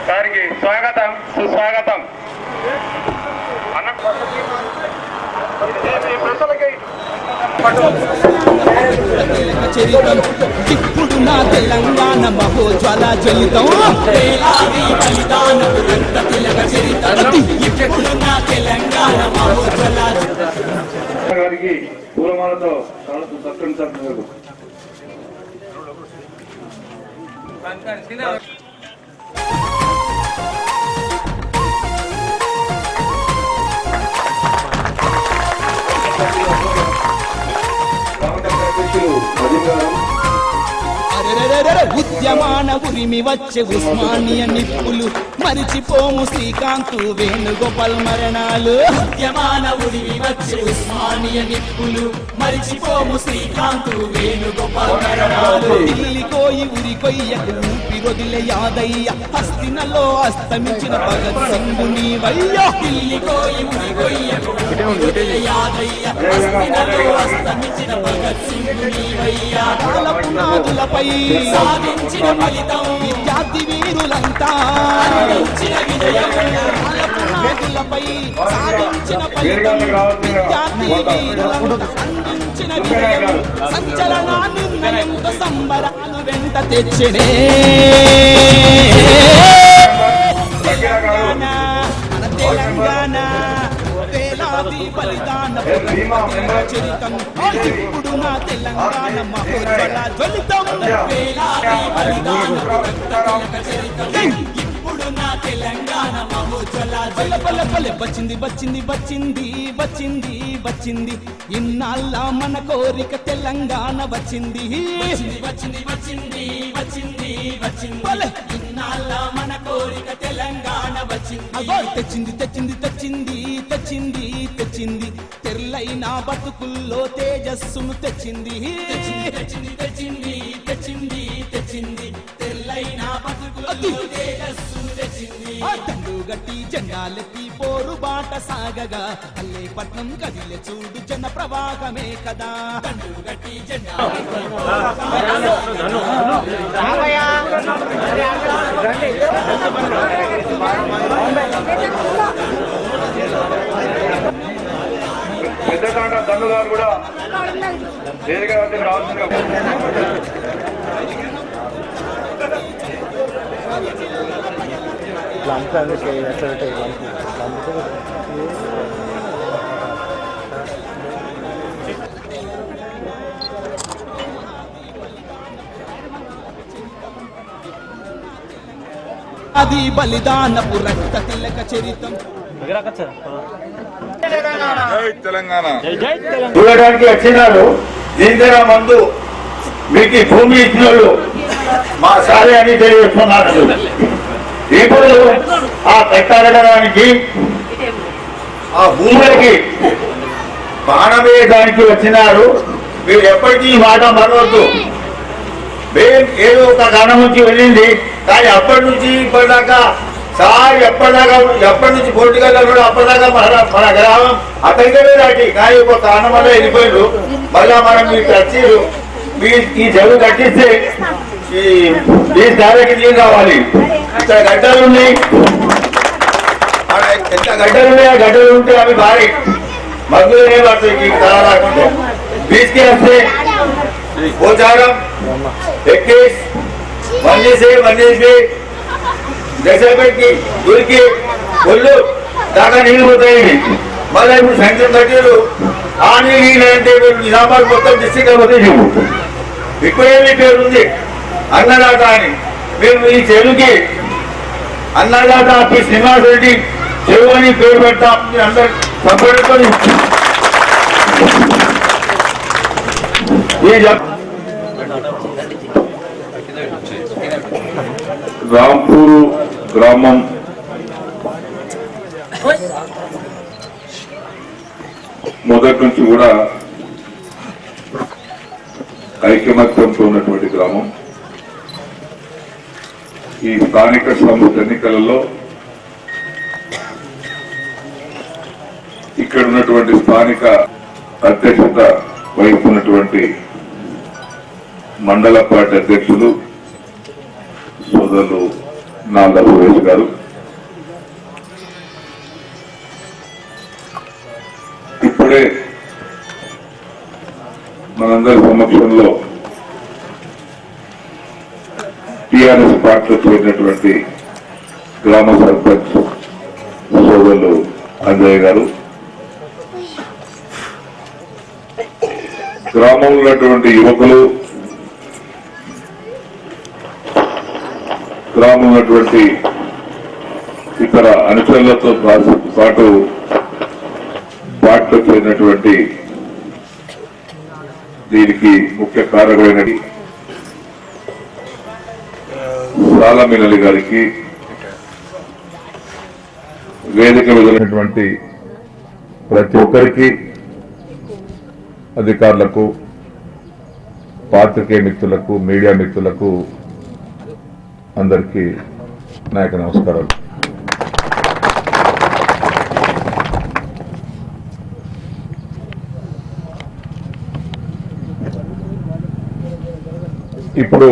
గారికి స్వాగతం సుస్వాగతం. చరితం ఇప్పుడు నా తెలంగాణ మహోజ్వల జ్వలితం వేలాది బలిదానపు రక్త తిలక చరితం ఇప్పుడు నా తెలంగాణ మహోజ్వల గారికి పూలమాలతో సత్కరించారు. ఉద్యమాన ఉరిమి వచ్చే ఉస్మానియా నిప్పులు మరిచిపోము శ్రీకాంతు వేణుగోపాల్ మరణాలు ఉద్యమాన ఉరిమి వచ్చే ఉస్మానియా నిప్పులు మరిచిపోము శ్రీకాంతు వేణుగోపాల్ మరణాలు ఢిల్లీ కోయి ఉరి కొయ్యకు ఊపిరొదిలే యాదయ్య హస్తినలో అస్తమించిన భగత్ సింగ్ నీవయ్యా ఢిల్లీ కోయి ఉరి కొయ్యకు ఊపిరొదిలే యాదయ్య హస్తినలో అస్తమించిన భగత్ సింగ్ నీవయ్యా పునాదులపై సాధించిన ఫలితం విద్యార్థి వీరులంతా అందించిన విజయం పునాదులపై సాధించిన ఫలితం విద్యార్థి వీరులంతా అందించిన విజయం సంచలన నిర్ణయంతో సంబరాలు వెంట తెచ్చినే తెలంగాణ వేలాది బలిదాన చరితం ఇప్పుడు నా తెలంగాణ మహోజ్వల జ్వలితం వేలాది బలిదాన చరితం ఇప్పుడు నా తెలంగాణ మహోజ్వల జ్వల వచ్చింది వచ్చింది వచ్చింది వచ్చింది వచ్చింది ఇన్నాళ్ళ మన కోరిక తెలంగాణ వచ్చింది వచ్చింది వచ్చింది వచ్చింది వచ్చింది ఇన్నాళ్ళ మన కోరిక తెలంగాణ వచ్చింది తెచ్చింది తెచ్చింది తెచ్చింది తెచ్చింది తెచ్చింది తెల్లైన బతుకుల్లో తేజస్సును తెచ్చింది తెచ్చింది తెచ్చింది తెచ్చింది తెచ్చింది తెల్లైన బతుకుల్లో తేజస్సును తెచ్చింది దండు గట్టి జెండాలెత్తి పోరు బాట సాగగా అల్లేపట్నం కదిలే చూడు జన ప్రవాహమే కదా దండు గట్టి జెండా పెద్దకాండ దండు గారు కూడా వేదిక వద్దకు రావాల్సిందిగా అది బలిదానపు రక్త తిలక చరితం. జై తెలంగాణ. చూడడానికి వచ్చినారు. దీనికన్నా ముందు మీకు ఈ భూమి ఇచ్చిన వాళ్ళు మా సారి అని తెలియజేస్తున్నారు. ఇప్పుడు ఆ కట్టారడానికి ఆ భూములకి బాణం వేయడానికి వచ్చినారు. మీరు ఎప్పటికీ ఈ మాట మరవద్దు. మేము ఏదో ఒక కారణం నుంచి వెళ్ళింది, కానీ అప్పటి నుంచి ఇప్పటిదాకా సార్ ఎప్పటి నుంచి పోటీగా అప్పటిదాకా మన గ్రామం అతనికే దాటి, కానీ ఒక కారణం వల్ల వెళ్ళిపోయారు. మళ్ళా మనం మీకు వచ్చారు. ఈ చెరువు కట్టిస్తే ఈ దారికి నీళ్ళు కావాలి. ఇక్కడ గడ్డలు ఉన్నాయి, ఎంత గడ్డలు ఉన్నాయి. ఆ గడ్డలు ఉంటే అవి భారీ మగ్గులనే పడతాయి. కళ రాకుంటే బీచ్కి వస్తే పోచారం ఎక్కేసి మన్నేసి దశపెట్టి దొరికి ఒళ్ళు దాకా నీళ్ళు పోతాయి. మళ్ళీ ఇప్పుడు సంఖ్యం కట్టారు. ఆ నీళ్ళు అంటే నిజామాబాద్ మొత్తం డిస్ట్రిక్ట్ పోతే చెప్పు. ఇప్పుడేమి పేరు ఉంది అన్నదాత అని. మేము ఈ చెరువుకి అన్నదాత పి శ్రీనివాస్ రెడ్డి చెరువు అని పేరు పెడతాం. అందరు సంపడంతో రాంపూరు గ్రామం మొదటి నుంచి కూడా ఐకమత్యంతో ఉన్నటువంటి గ్రామం. ఈ స్థానిక సంస్థ ఎన్నికలలో ఇక్కడ ఉన్నటువంటి స్థానిక అధ్యక్షత వహిస్తున్నటువంటి మండల పార్టీ అధ్యక్షులు సోదరులు నాల్దా సురేష్ గారు, ఇప్పుడే మనందరి సమక్షంలో టిఆర్ఎస్ పార్టీలో చేరినటువంటి గ్రామ సర్పంచ్ సోదరులు అంజయ్య గారు, గ్రామంలో ఉన్నటువంటి యువకులు, గ్రామంలో ఉన్నటువంటి ఇతర అనుచరులతో పాటు పార్టీలో చేరినటువంటి దీనికి ముఖ్య కారకులైన సాలమీనలి గారికి, వేదిక వెళ్లినటువంటి ప్రతి ఒక్కరికి, అధికారులకు, పాత్రికేయ మిత్రులకు, మీడియా మిత్రులకు అందరికీ నా యొక్క నమస్కారాలు. ఇప్పుడు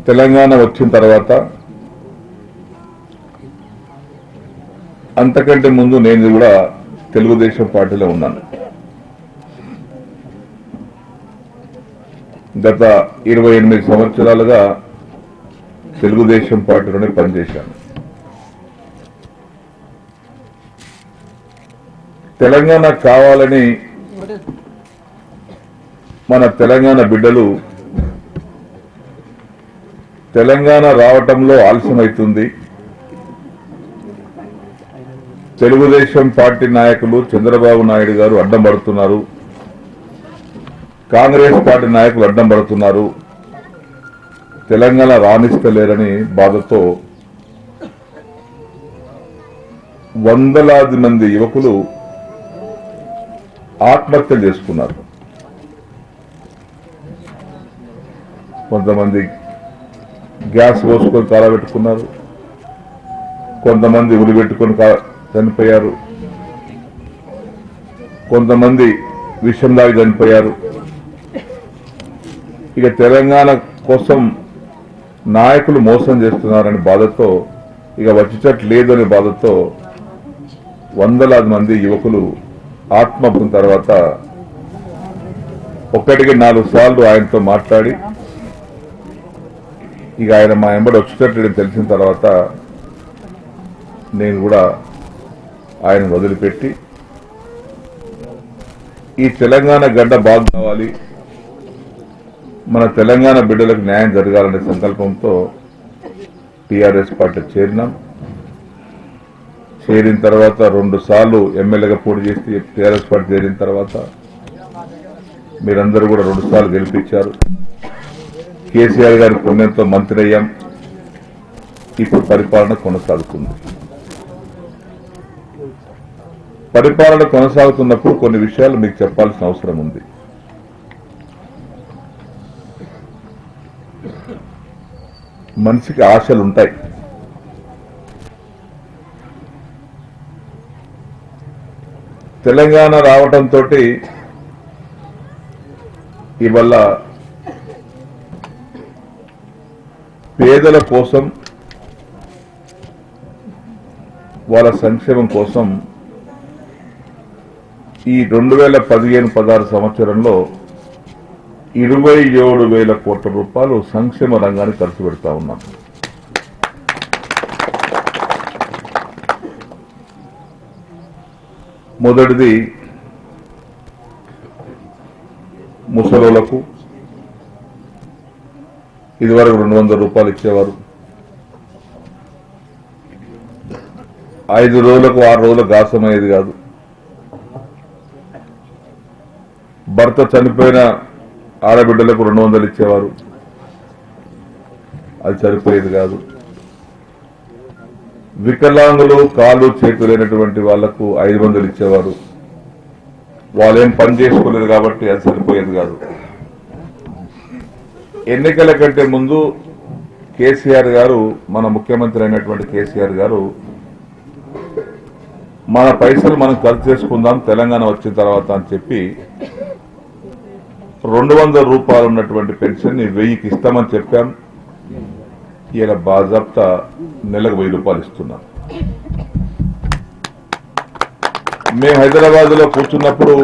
తెలంగాణ వచ్చిన తర్వాత అంతకంటే ముందు నేను కూడా తెలుగుదేశం పార్టీలో ఉన్నాను. గత 28 సంవత్సరాలుగా తెలుగుదేశం పార్టీలోనే పనిచేశాను. తెలంగాణ కావాలని మన తెలంగాణ బిడ్డలు తెలంగాణ రావటంలో ఆలస్యమవుతుంది, తెలుగుదేశం పార్టీ నాయకులు చంద్రబాబు నాయుడు గారు అడ్డం పడుతున్నారు, కాంగ్రెస్ పార్టీ నాయకులు అడ్డం పడుతున్నారు, తెలంగాణ రాణిస్తలేరని బాధతో వందలాది మంది యువకులు ఆత్మహత్యలు చేసుకున్నారు. కొంతమంది గ్యాస్ పోసుకొని కాలబెట్టుకున్నారు, కొంతమంది ఉరి పెట్టుకొని చనిపోయారు, కొంతమంది విషం దాగి చనిపోయారు. ఇక తెలంగాణ కోసం నాయకులు మోసం చేస్తున్నారని బాధతో, ఇక వచ్చేటట్టు లేదని బాధతో వందలాది మంది యువకులు ఆత్మహత్య తర్వాత ఒక్కటికి 4 సార్లు ఆయనతో మాట్లాడి ఇక ఆయన మా ఎంబడి వచ్చేటట్టు తెలిసిన తర్వాత నేను కూడా ఆయన వదిలిపెట్టి ఈ తెలంగాణ గడ్డ బాగు కావాలి, మన తెలంగాణ బిడ్డలకు న్యాయం జరగాలనే సంకల్పంతో టీఆర్ఎస్ పార్టీ చేరినాం. చేరిన తర్వాత 2 సార్లు ఎమ్మెల్యేగా పోటీ చేసి టీఆర్ఎస్ పార్టీ చేరిన తర్వాత మీరందరూ కూడా 2 సార్లు గెలిపించారు. కేసీఆర్ గారి పుణ్యంతో మంత్రి అయ్యాం. ఇప్పుడు పరిపాలన కొనసాగుతుంది. పరిపాలన కొనసాగుతున్నప్పుడు కొన్ని విషయాలు మీకు చెప్పాల్సిన అవసరం ఉంది. మనిషికి ఆశలు ఉంటాయి. తెలంగాణ రావడంతో ఇవాళ పేదల కోసం, వాళ్ళ సంక్షేమం కోసం ఈ 2015-16 సంవత్సరంలో 27,000 కోట్ల రూపాయలు సంక్షేమ రంగానికి ఖర్చు పెడతా ఉన్నాం. మొదటిది ముసలోళ్లకు ఇదివరకు 200 రూపాయలు ఇచ్చేవారు. 5 రోజులకు 6 రోజులకు గాసమయ్యేది కాదు. భర్త చనిపోయిన ఆడబిడ్డలకు 200 ఇచ్చేవారు, అది సరిపోయేది కాదు. వికలాంగులు కాళ్ళు చేతులు లేనటువంటి వాళ్లకు 500 ఇచ్చేవారు, వాళ్ళేం పని చేసుకోలేదు కాబట్టి అది సరిపోయేది కాదు. ఎన్నికల కంటే ముందు కేసీఆర్ గారు, మన ముఖ్యమంత్రి అయినటువంటి కేసీఆర్ గారు, మన పైసలు మనం ఖర్చు చేసుకుందాం తెలంగాణ వచ్చిన తర్వాత అని చెప్పి 200 రూపాయలు ఉన్నటువంటి పెన్షన్ ని 1000కి ఇస్తామని చెప్పాం. ఇలా బాజాప్తా నెలకు 1000 రూపాయలు ఇస్తున్నాం. మేము హైదరాబాద్ లో కూర్చున్నప్పుడు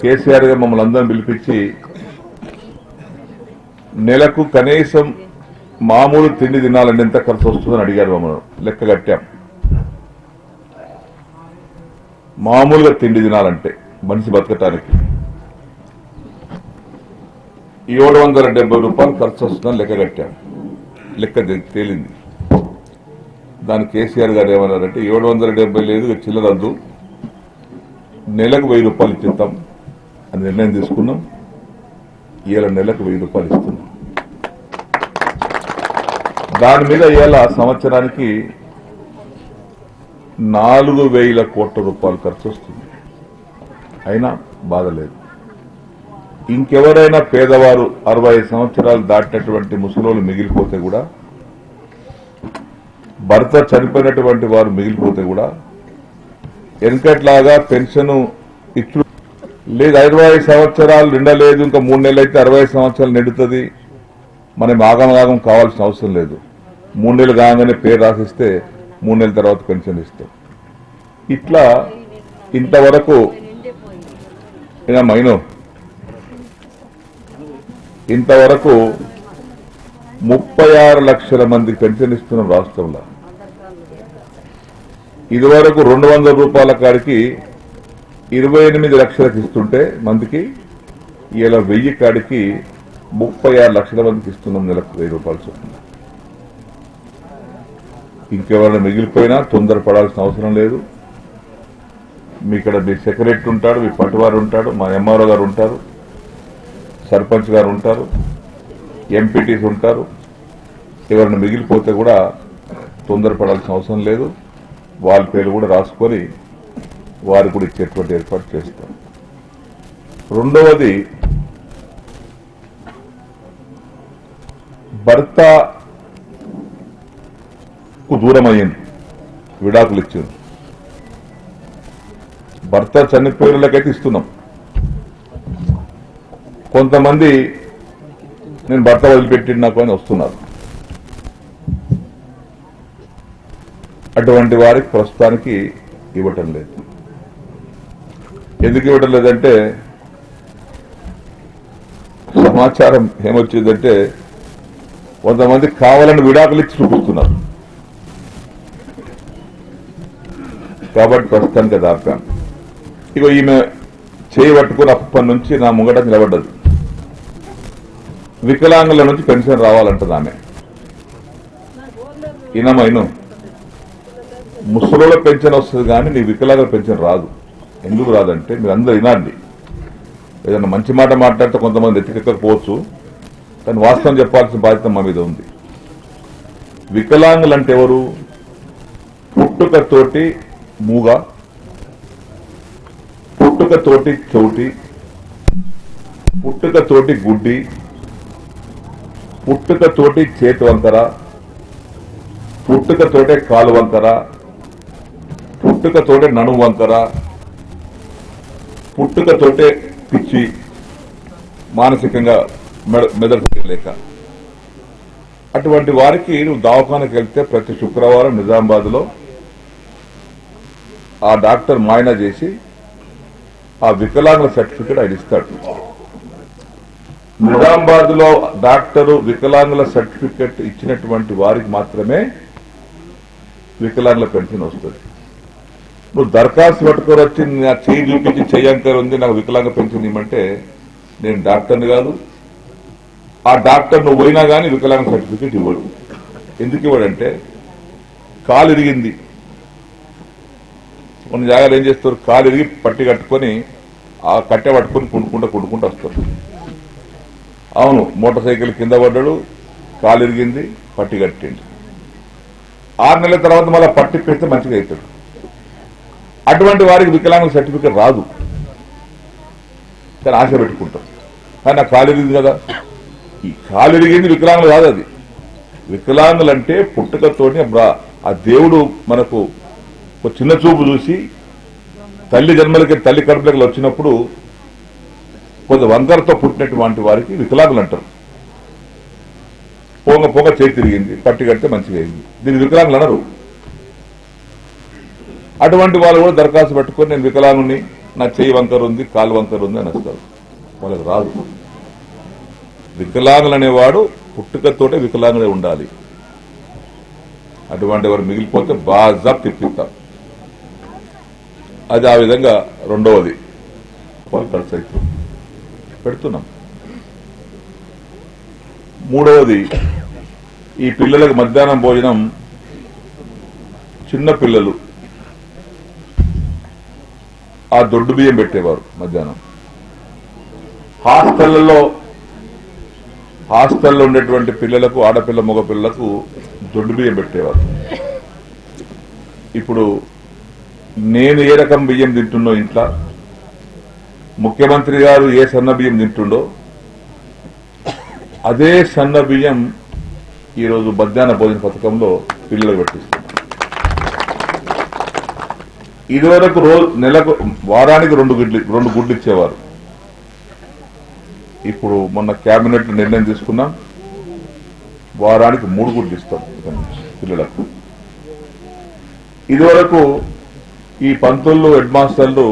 కేసీఆర్ గారు మమ్మల్ని అందరం పిలిపించి నెలకు కనీసం మామూలు తిండి తినాలంటే ఎంత ఖర్చు వస్తుందని అడిగారు. మమ్మల్ని లెక్క కట్టాం. మామూలుగా తిండి తినాలంటే మనిషి బతకటానికి 770 రూపాయలు ఖర్చు వస్తుందని లెక్క కట్టాం. లెక్క తేలింది. దాని కేసీఆర్ గారు ఏమన్నారంటే 770 లేదు, చిల్లరద్దు, నెలకు 1000 రూపాయలు ఇచ్చిస్తాం అని నిర్ణయం తీసుకున్నాం. ఇవాళ నెలకు 1000 రూపాయలు ఇస్తున్నాం. దాని మీద ఇవాళ సంవత్సరానికి 4,000 కోట్ల రూపాయలు ఖర్చు వస్తుంది. అయినా బాధ లేదు. ఇంకెవరైనా పేదవారు 65 సంవత్సరాలు దాటినటువంటి ముసలోళ్ళు మిగిలిపోతే కూడా, భర్త చనిపోయినటువంటి వారు మిగిలిపోతే కూడా వెనకట్లాగా పెన్షన్ ఇచ్చు లేదు. 65 సంవత్సరాలు నిండలేదు, ఇంకా 3 నెలలు అయితే 65 సంవత్సరాలు నిండుతుంది. మనం ఆగమగాగం కావాల్సిన అవసరం లేదు. 3 నెలలు కాగానే పేరు రాసిస్తే 3 నెలల తర్వాత పెన్షన్ ఇస్తాం. ఇట్లా ఇంతవరకు ఇంతవరకు 36 లక్షల మందికి పెన్షన్ ఇస్తున్నాం రాష్ట్రంలో. ఇదివరకు 200 రూపాయల కాడికి 28 లక్షలకు ఇస్తుంటే మందికి, ఇలా 1000 కాడికి 36 లక్షల మందికి ఇస్తున్నాం. నెలకు 1000 రూపాయలు చొప్పున. ఇంకెవరైనా మిగిలిపోయినా తొందరపడాల్సిన అవసరం లేదు. మీ ఇక్కడ మీ సెక్రటరీ ఉంటాడు, మీ పట్టువారు ఉంటాడు, మా ఎంఆర్ఓ గారు ఉంటారు, సర్పంచ్ గారు ఉంటారు, ఎంపీటీస్ ఉంటారు. ఎవరైనా మిగిలిపోతే కూడా తొందరపడాల్సిన అవసరం లేదు. వాళ్ళ పేరు కూడా రాసుకొని వారు కూడా ఇచ్చేటువంటి ఏర్పాటు చేస్తాం. రెండవది, భర్తకు దూరం అయ్యింది, విడాకులు ఇచ్చింది. భర్త చనిపోయినకైతే ఇస్తున్నాం. కొంతమంది నేను భర్త వదిలిపెట్టిన నాకు అని వస్తున్నారు. అటువంటి వారికి ప్రస్తుతానికి ఇవ్వటం లేదు. ఎందుకు ఇవ్వటం లేదంటే సమాచారం ఏమొచ్చిందంటే కొంతమంది కావాలని విడాకులు ఇచ్చి చూపిస్తున్నారు. కాబట్టి ప్రస్తుతానికి అది ఆపాను. ఇగో ఈమె చేయి పట్టుకుని అప్పటి నుంచి నా ముంగట నిలబడ్డది. వికలాంగుల నుంచి పెన్షన్ రావాలంటది ఆమె. ఇనమైను ముసలిలో పెన్షన్ వస్తుంది కానీ నీ వికలాంగుల పెన్షన్ రాదు. ఎందుకు రాదంటే మీరు అందరూ వినండి. ఏదైనా మంచి మాట మాట్లాడితే కొంతమంది ఎత్తికెక్కకపోవచ్చు, కానీ వాస్తవం చెప్పాల్సిన బాధ్యత మా మీద ఉంది. వికలాంగులు అంటే ఎవరు? పుట్టుకతోటి మూగ, పుట్టుకతోటి చౌటి, పుట్టుకతోటి గుడ్డి, పుట్టుకతోటి చేతి వంకర, పుట్టుకతోటే కాలు వంకర, పుట్టుకతోటే నడుము వంకర, పుట్టుకతోటే పిచ్చి, మానసికంగా మెదడు లేక, అటువంటి వారికి నువ్వు దవాఖానకి వెళ్తే ప్రతి శుక్రవారం నిజామాబాద్లో ఆ డాక్టర్ మాయనా చేసి ఆ వికలాంగుల సర్టిఫికేట్ ఆయన ఇస్తాడు. నిజామాబాద్ లో డాక్టరు వికలాంగుల సర్టిఫికేట్ ఇచ్చినటువంటి వారికి మాత్రమే వికలాంగుల పెన్షన్ వస్తుంది. నువ్వు దరఖాస్తు పట్టుకొని వచ్చి నా చేయి చూపించి చెయ్యంకర్ ఉంది నాకు వికలాంగ పెన్షన్ ఇవ్వమంటే నేను డాక్టర్ని కాదు. ఆ డాక్టర్ నువ్వు పోయినా కానీ వికలాంగ సర్టిఫికేట్ ఇవ్వడు. ఎందుకు ఇవ్వడంటే కాలు ఇరిగింది. కొన్ని జాగాలు ఏం చేస్తారు, కాలు ఇరిగి పట్టి కట్టుకొని ఆ కట్టె పట్టుకొని కుండుకుంటూ వస్తారు. అవును, మోటార్ సైకిల్ కింద పడ్డాడు, కాలు ఇరిగింది, పట్టి కట్టిండు. 6 నెలల తర్వాత మళ్ళీ పట్టి పెడితే మంచిగా అవుతాడు. అటువంటి వారికి వికలాంగుల సర్టిఫికేట్ రాదు, కానీ ఆశ పెట్టుకుంటాం. కానీ నాకు కాలు ఇరిగింది కదా, ఈ కాలు ఇరిగింది వికలాంగులు కాదు. అది వికలాంగులు అంటే పుట్టుకతోటి ఆ దేవుడు మనకు ఒక చిన్న చూపు చూసి తల్లి జన్మలకి తల్లి కడుపులకి వచ్చినప్పుడు కొంత వంకరతో పుట్టినటువంటి వారికి వికలాంగులు అంటారు. పోగ చేతి తిరిగింది, పట్టి కడితే మంచిగా అయింది, దీన్ని వికలాంగులు అనరు. అటువంటి వాళ్ళు కూడా దరఖాస్తు పెట్టుకొని నేను వికలాంగుని, నా చెయ్యి వంకర ఉంది, కాలు వంకర ఉంది అని వస్తారు. వాళ్ళకి రాదు. వికలాంగులు అనేవాడు పుట్టుకతోటే వికలాంగులే ఉండాలి. అటువంటి వారు మిగిలిపోతే బాగా తిప్పిస్తాం. అది ఆ విధంగా రెండవది ఖర్చు పెడుతున్నాం. మూడవది, ఈ పిల్లలకు మధ్యాహ్నం భోజనం చిన్న పిల్లలు ఆ దొడ్డు బియ్యం పెట్టేవారు మధ్యాహ్నం. హాస్టల్లో ఉండేటువంటి పిల్లలకు, ఆడపిల్ల మగ పిల్లలకు దొడ్డు బియ్యం పెట్టేవారు. ఇప్పుడు నేను ఏ రకం బియ్యం తింటున్నో ఇంట్లో, ముఖ్యమంత్రి గారు ఏ సన్న బియ్యం తింటుండో అదే సన్న బియ్యం ఈరోజు మధ్యాహ్న భోజన పథకంలో పిల్లలకు పెట్టిస్తున్నారు. ఇదివరకు నెలకు వారానికి 2 గుడ్లు ఇచ్చేవారు. ఇప్పుడు మొన్న కేబినెట్ నిర్ణయం తీసుకున్నాం, వారానికి 3 గుడ్లు ఇస్తాం పిల్లలకు. ఇదివరకు ఈ పంతులు, హెడ్ మాస్టర్లు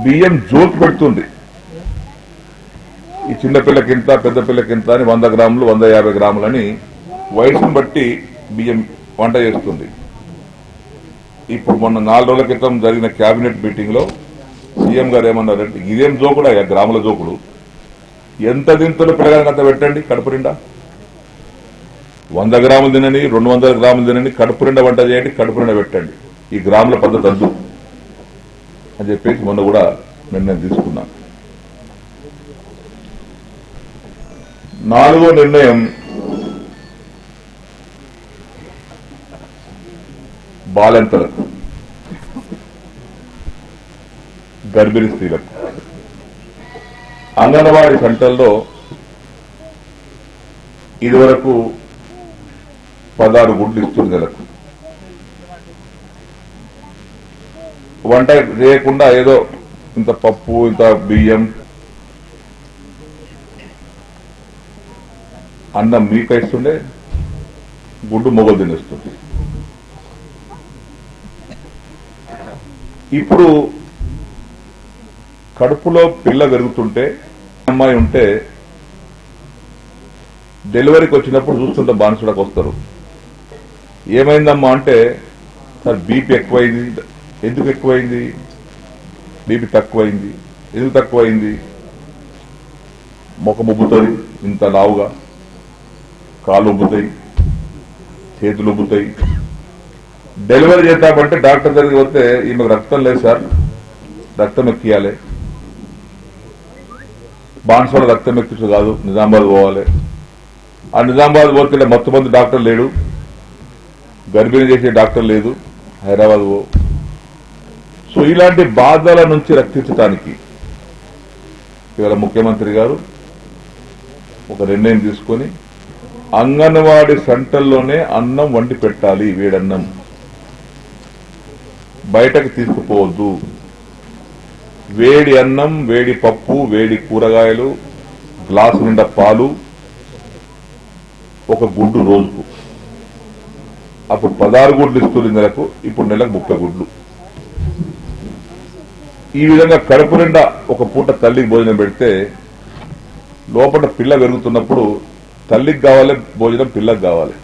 బియ్యం జోకి పెడుతుంది. ఈ చిన్న పిల్లకింత, పెద్ద పిల్లకింత అని 100 గ్రాములు, 150 గ్రాములని వయసును బట్టి బియ్యం వంట చేస్తుంది. ఇప్పుడు మొన్న 4 రోజుల క్రితం జరిగిన కేబినెట్ మీటింగ్ లో సీఎం గారు ఏమన్నారంటే, ఇదేం జోకుడా, గ్రాముల జోకుడు, ఎంత తింటారో పిల్లగానికి అంత పెట్టండి కడుపు నిండా. 100 గ్రాములు తినని, 200 గ్రాములు తినని, కడుపు నిండా వంట చేయండి, కడుపు నిండా పెట్టండి. ఈ గ్రాముల పద్ధతి వద్దు అని చెప్పేసి మొన్న కూడా నిర్ణయం తీసుకున్నాం. 4వ నిర్ణయం, బాలింతలకు, గర్భిణీ స్త్రీలకు అంగన్వాడీ సెంటర్లో ఇదివరకు 16 గుడ్లు ఇస్తుంది నెలకు. వంట చేయకుండా ఏదో ఇంత పప్పు, ఇంత బియ్యం, అన్నం మీకు ఇస్తుండే, గుడ్డు మొగలు తినేస్తుంది. ఇప్పుడు కడుపులో పిల్ల పెరుగుతుంటే అమ్మాయి ఉంటే డెలివరీకి వచ్చినప్పుడు చూస్తుంటే బానిసలకు వస్తారు. ఏమైందమ్మా అంటే సార్ బీపీ ఎక్కువైంది. ఎందుకు ఎక్కువైంది? బీపీ తక్కువైంది. ఎందుకు తక్కువైంది? ముఖం ఉబ్బుతుంది ఇంత లావుగా, కాళ్ళు ఉబ్బుతాయి, చేతులు ఉబ్బుతాయి. డెలివరీ చేద్దామంటే డాక్టర్ దగ్గరికి వస్తే ఈమెకు రక్తం లేదు సార్, రక్తం ఎక్కియాలి. బాన్సోడ రక్తం ఎక్కించు కాదు, నిజామాబాద్ పోవాలి. ఆ నిజామాబాద్ పోతే మొత్తం మంది డాక్టర్ లేడు, గర్భిణీ చేసే డాక్టర్ లేదు, హైదరాబాద్ పో. సో ఇలాంటి బాధల నుంచి రక్షించడానికి ఇవాళ ముఖ్యమంత్రి గారు ఒక నిర్ణయం తీసుకొని అంగన్వాడీ సెంటర్లోనే అన్నం వండి పెట్టాలి. వేడన్నం బయటకు తీసుకుపోవద్దు. వేడి అన్నం, వేడి పప్పు, వేడి కూరగాయలు, గ్లాసు నిండా పాలు, ఒక గుడ్డు రోజుకు. అప్పుడు 16 గుడ్లు ఇస్తుంది నెలకు, ఇప్పుడు నెలకు 30 గుడ్లు. ఈ విధంగా కడుపు నిండా ఒక పూట తల్లికి భోజనం పెడితే లోపల పిల్ల పెరుగుతున్నప్పుడు తల్లికి కావాలి భోజనం, పిల్లకి కావాలి.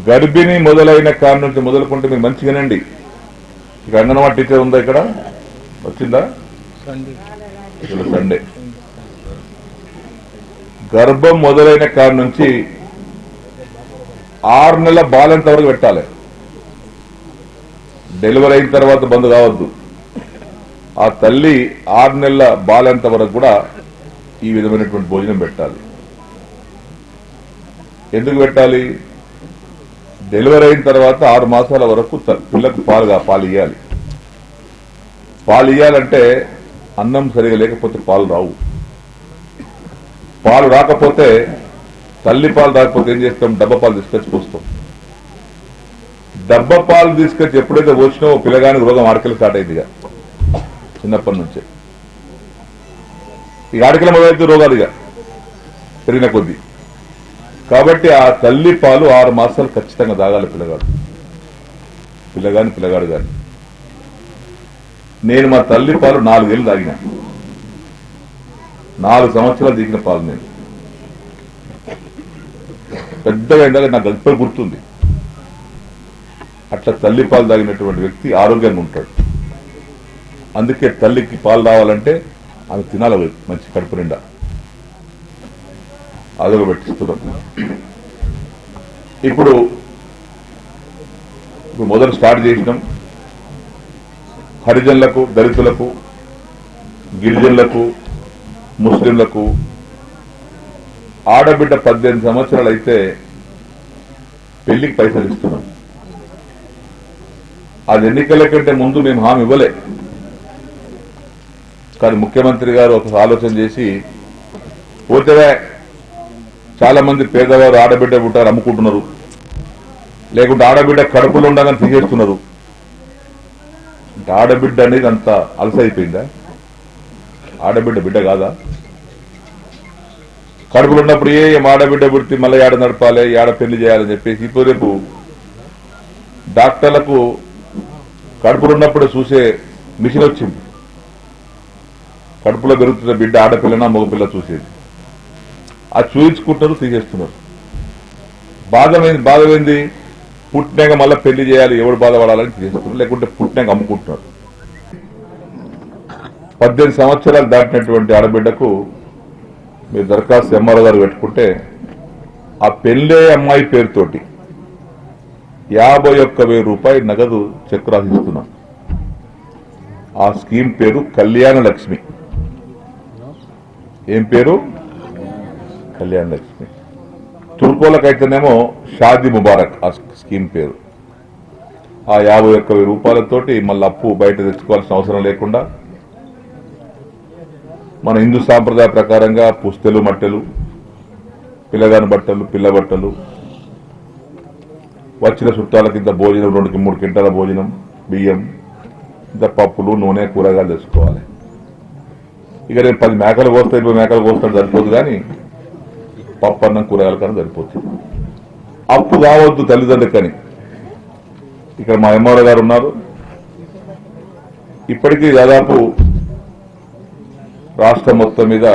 గర్భిణి మొదలైన కారణం నుంచి మొదలుకుంటే మీరు మంచిగానండి. ఇక అంగన్వాడీ టీచర్ ఉందా? ఇక్కడ వచ్చిందా? సండే. గర్భం మొదలైన కారణం నుంచి 6 నెలల బాలెంత వరకు పెట్టాలి. డెలివరీ అయిన తర్వాత బంద్ కావద్దు. ఆ తల్లి 6 నెలల బాలెంత వరకు కూడా ఈ విధమైనటువంటి భోజనం పెట్టాలి. ఎందుకు పెట్టాలి? డెలివరీ అయిన తర్వాత 6 మాసాల వరకు పిల్లకు పాలు ఇవ్వాలి. పాలు ఇవ్వాలంటే అన్నం సరిగా లేకపోతే పాలు రావు. పాలు రాకపోతే, తల్లి పాలు రాకపోతే ఏం చేస్తాం? డబ్బా పాలు తీసుకొచ్చి పోస్తాం. డబ్బా పాలు తీసుకొచ్చి ఎప్పుడైతే వచ్చినో పిల్లగానికి రోగం ఆడకలు స్టార్ట్ అయింది. ఇక చిన్నప్పటి నుంచే ఈ ఆడకల మొదలైతే రోగాలు ఇక పెరిగిన కొద్దీ. కాబట్టి ఆ తల్లి పాలు 6 మాసాలు ఖచ్చితంగా తాగాలి పిల్లగాడు కానీ. నేను మా తల్లి పాలు 4 ఏళ్ళు తాగిన. 4 సంవత్సరాలు దిగిన పాలు నేను. పెద్దగా ఇందాక నాకు గల్పలు గుర్తుంది. అట్లా తల్లి పాలు తాగినటువంటి వ్యక్తి ఆరోగ్యంగా ఉంటాడు. అందుకే తల్లికి పాలు రావాలంటే ఆమె తినాలి మంచి కడుపు నిండా. అదొక పెట్టిస్తున్నాం. ఇప్పుడు మొదలు స్టార్ట్ చేసినాం. హరిజనులకు, దళితులకు, గిరిజనులకు, ముస్లింలకు ఆడబిడ్డ 18 సంవత్సరాలు అయితే పెళ్లికి పైసలు ఇస్తున్నాం. అది ఎన్నికల కంటే ముందు మేము హామీ ఇవ్వలే. కానీ ముఖ్యమంత్రి గారు ఒక ఆలోచన చేసి పోతే చాలా మంది పేదవారు ఆడబిడ్డ పుట్టారు అమ్ముకుంటున్నారు, లేకుంటే ఆడబిడ్డ కడుపులో ఉండగానే తీసేస్తున్నారు. ఆడబిడ్డ అనేది అంత అలసైపోయిందా? ఆడబిడ్డ బిడ్డ కాదా? కడుపులు ఉన్నప్పుడు ఏం ఆడబిడ్డ పుడితే మళ్ళీ ఏడ నడపాలి, ఏడ పెళ్లి చేయాలని చెప్పేసి ఇప్పుడు రేపు డాక్టర్లకు కడుపులు ఉన్నప్పుడు చూసే మిషన్ వచ్చింది. కడుపులో పెరుగుతున్న బిడ్డ ఆడపిల్లనా మగపిల్ల చూసేది. అది చూయించుకుంటారు, తీసేస్తున్నారు. బాధమైంది పుట్టినాక మళ్ళీ పెళ్లి చేయాలి, ఎవడు బాధపడాలని తీసేస్తున్నారు, లేకుంటే పుట్టినాక అమ్ముకుంటున్నారు. 18 సంవత్సరాలు దాటినటువంటి ఆడబిడ్డకు మీరు దరఖాస్తు ఎంఆర్ఓ గారు పెట్టుకుంటే ఆ పెళ్లే అమ్మాయి పేరుతోటి 51,000 రూపాయలు నగదు చెక్ రాసిస్తున్నాం. ఆ స్కీమ్ పేరు కళ్యాణ లక్ష్మి. ఏం పేరు? కళ్యాణ లక్ష్మి. తుర్కోలకైతేనేమో షాదీ ముబారక్ ఆ స్కీమ్ పేరు. ఆ 51,000 రూపాయలతోటి మళ్ళీ అప్పు బయట తెచ్చుకోవాల్సిన అవసరం లేకుండా మన హిందూ సాంప్రదాయ ప్రకారంగా పుస్తెలు, మట్టెలు, పిల్లగాని బట్టలు, పిల్ల బట్టలు, వచ్చిన చుట్టాలకి ఇంత భోజనం, 2-3 క్వింటాల భోజనం, బియ్యం, ఇంత పప్పులు, నూనె, కూరగాయలు తెచ్చుకోవాలి. ఇక నేను 10 మేకలు కోస్తా, 20 మేకలు కోస్తాను సరిపోదు, కానీ పప్పు అన్నం కూరగాయల కన్నా సరిపోతుంది. అప్పు కావద్దు తల్లిదండ్రులకని ఇక్కడ మా ఎంఆర్ఓ గారు ఉన్నారు. ఇప్పటికీ దాదాపు రాష్ట్రం మొత్తం మీద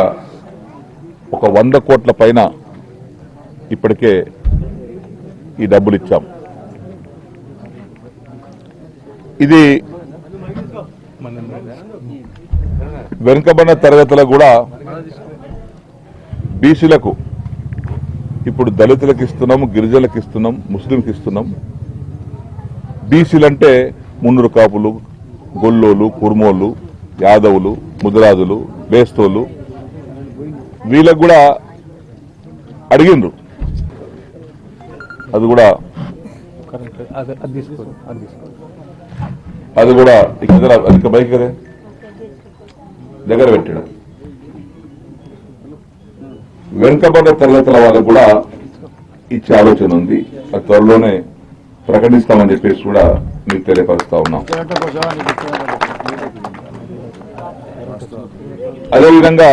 ఒక 100 కోట్ల పైన ఇప్పటికే ఈ డబ్బులు ఇచ్చాం. ఇది వెనుకబడిన తరగతులకు కూడా బీసీలకు ఇప్పుడు దళితులకు ఇస్తున్నాం, గిరిజనులకు ఇస్తున్నాం, ముస్లింకి ఇస్తున్నాం. బీసీలంటే మున్నూరు కాపులు, గొల్లోలు, కుర్మోళ్ళు, యాదవులు, ముదిరాజులు, బేస్తోళ్ళు వీళ్ళకు కూడా అడిగిండ్రు. అది కూడా ఇక్కడ బైక్ దగ్గర పెట్టాడు. వెనుకబడ్డ తరగతుల వాళ్ళకు కూడా ఇచ్చే ఆలోచన ఉంది. అది త్వరలోనే ప్రకటిస్తామని చెప్పేసి కూడా మీకు తెలియపరుస్తా ఉన్నాం. అదేవిధంగా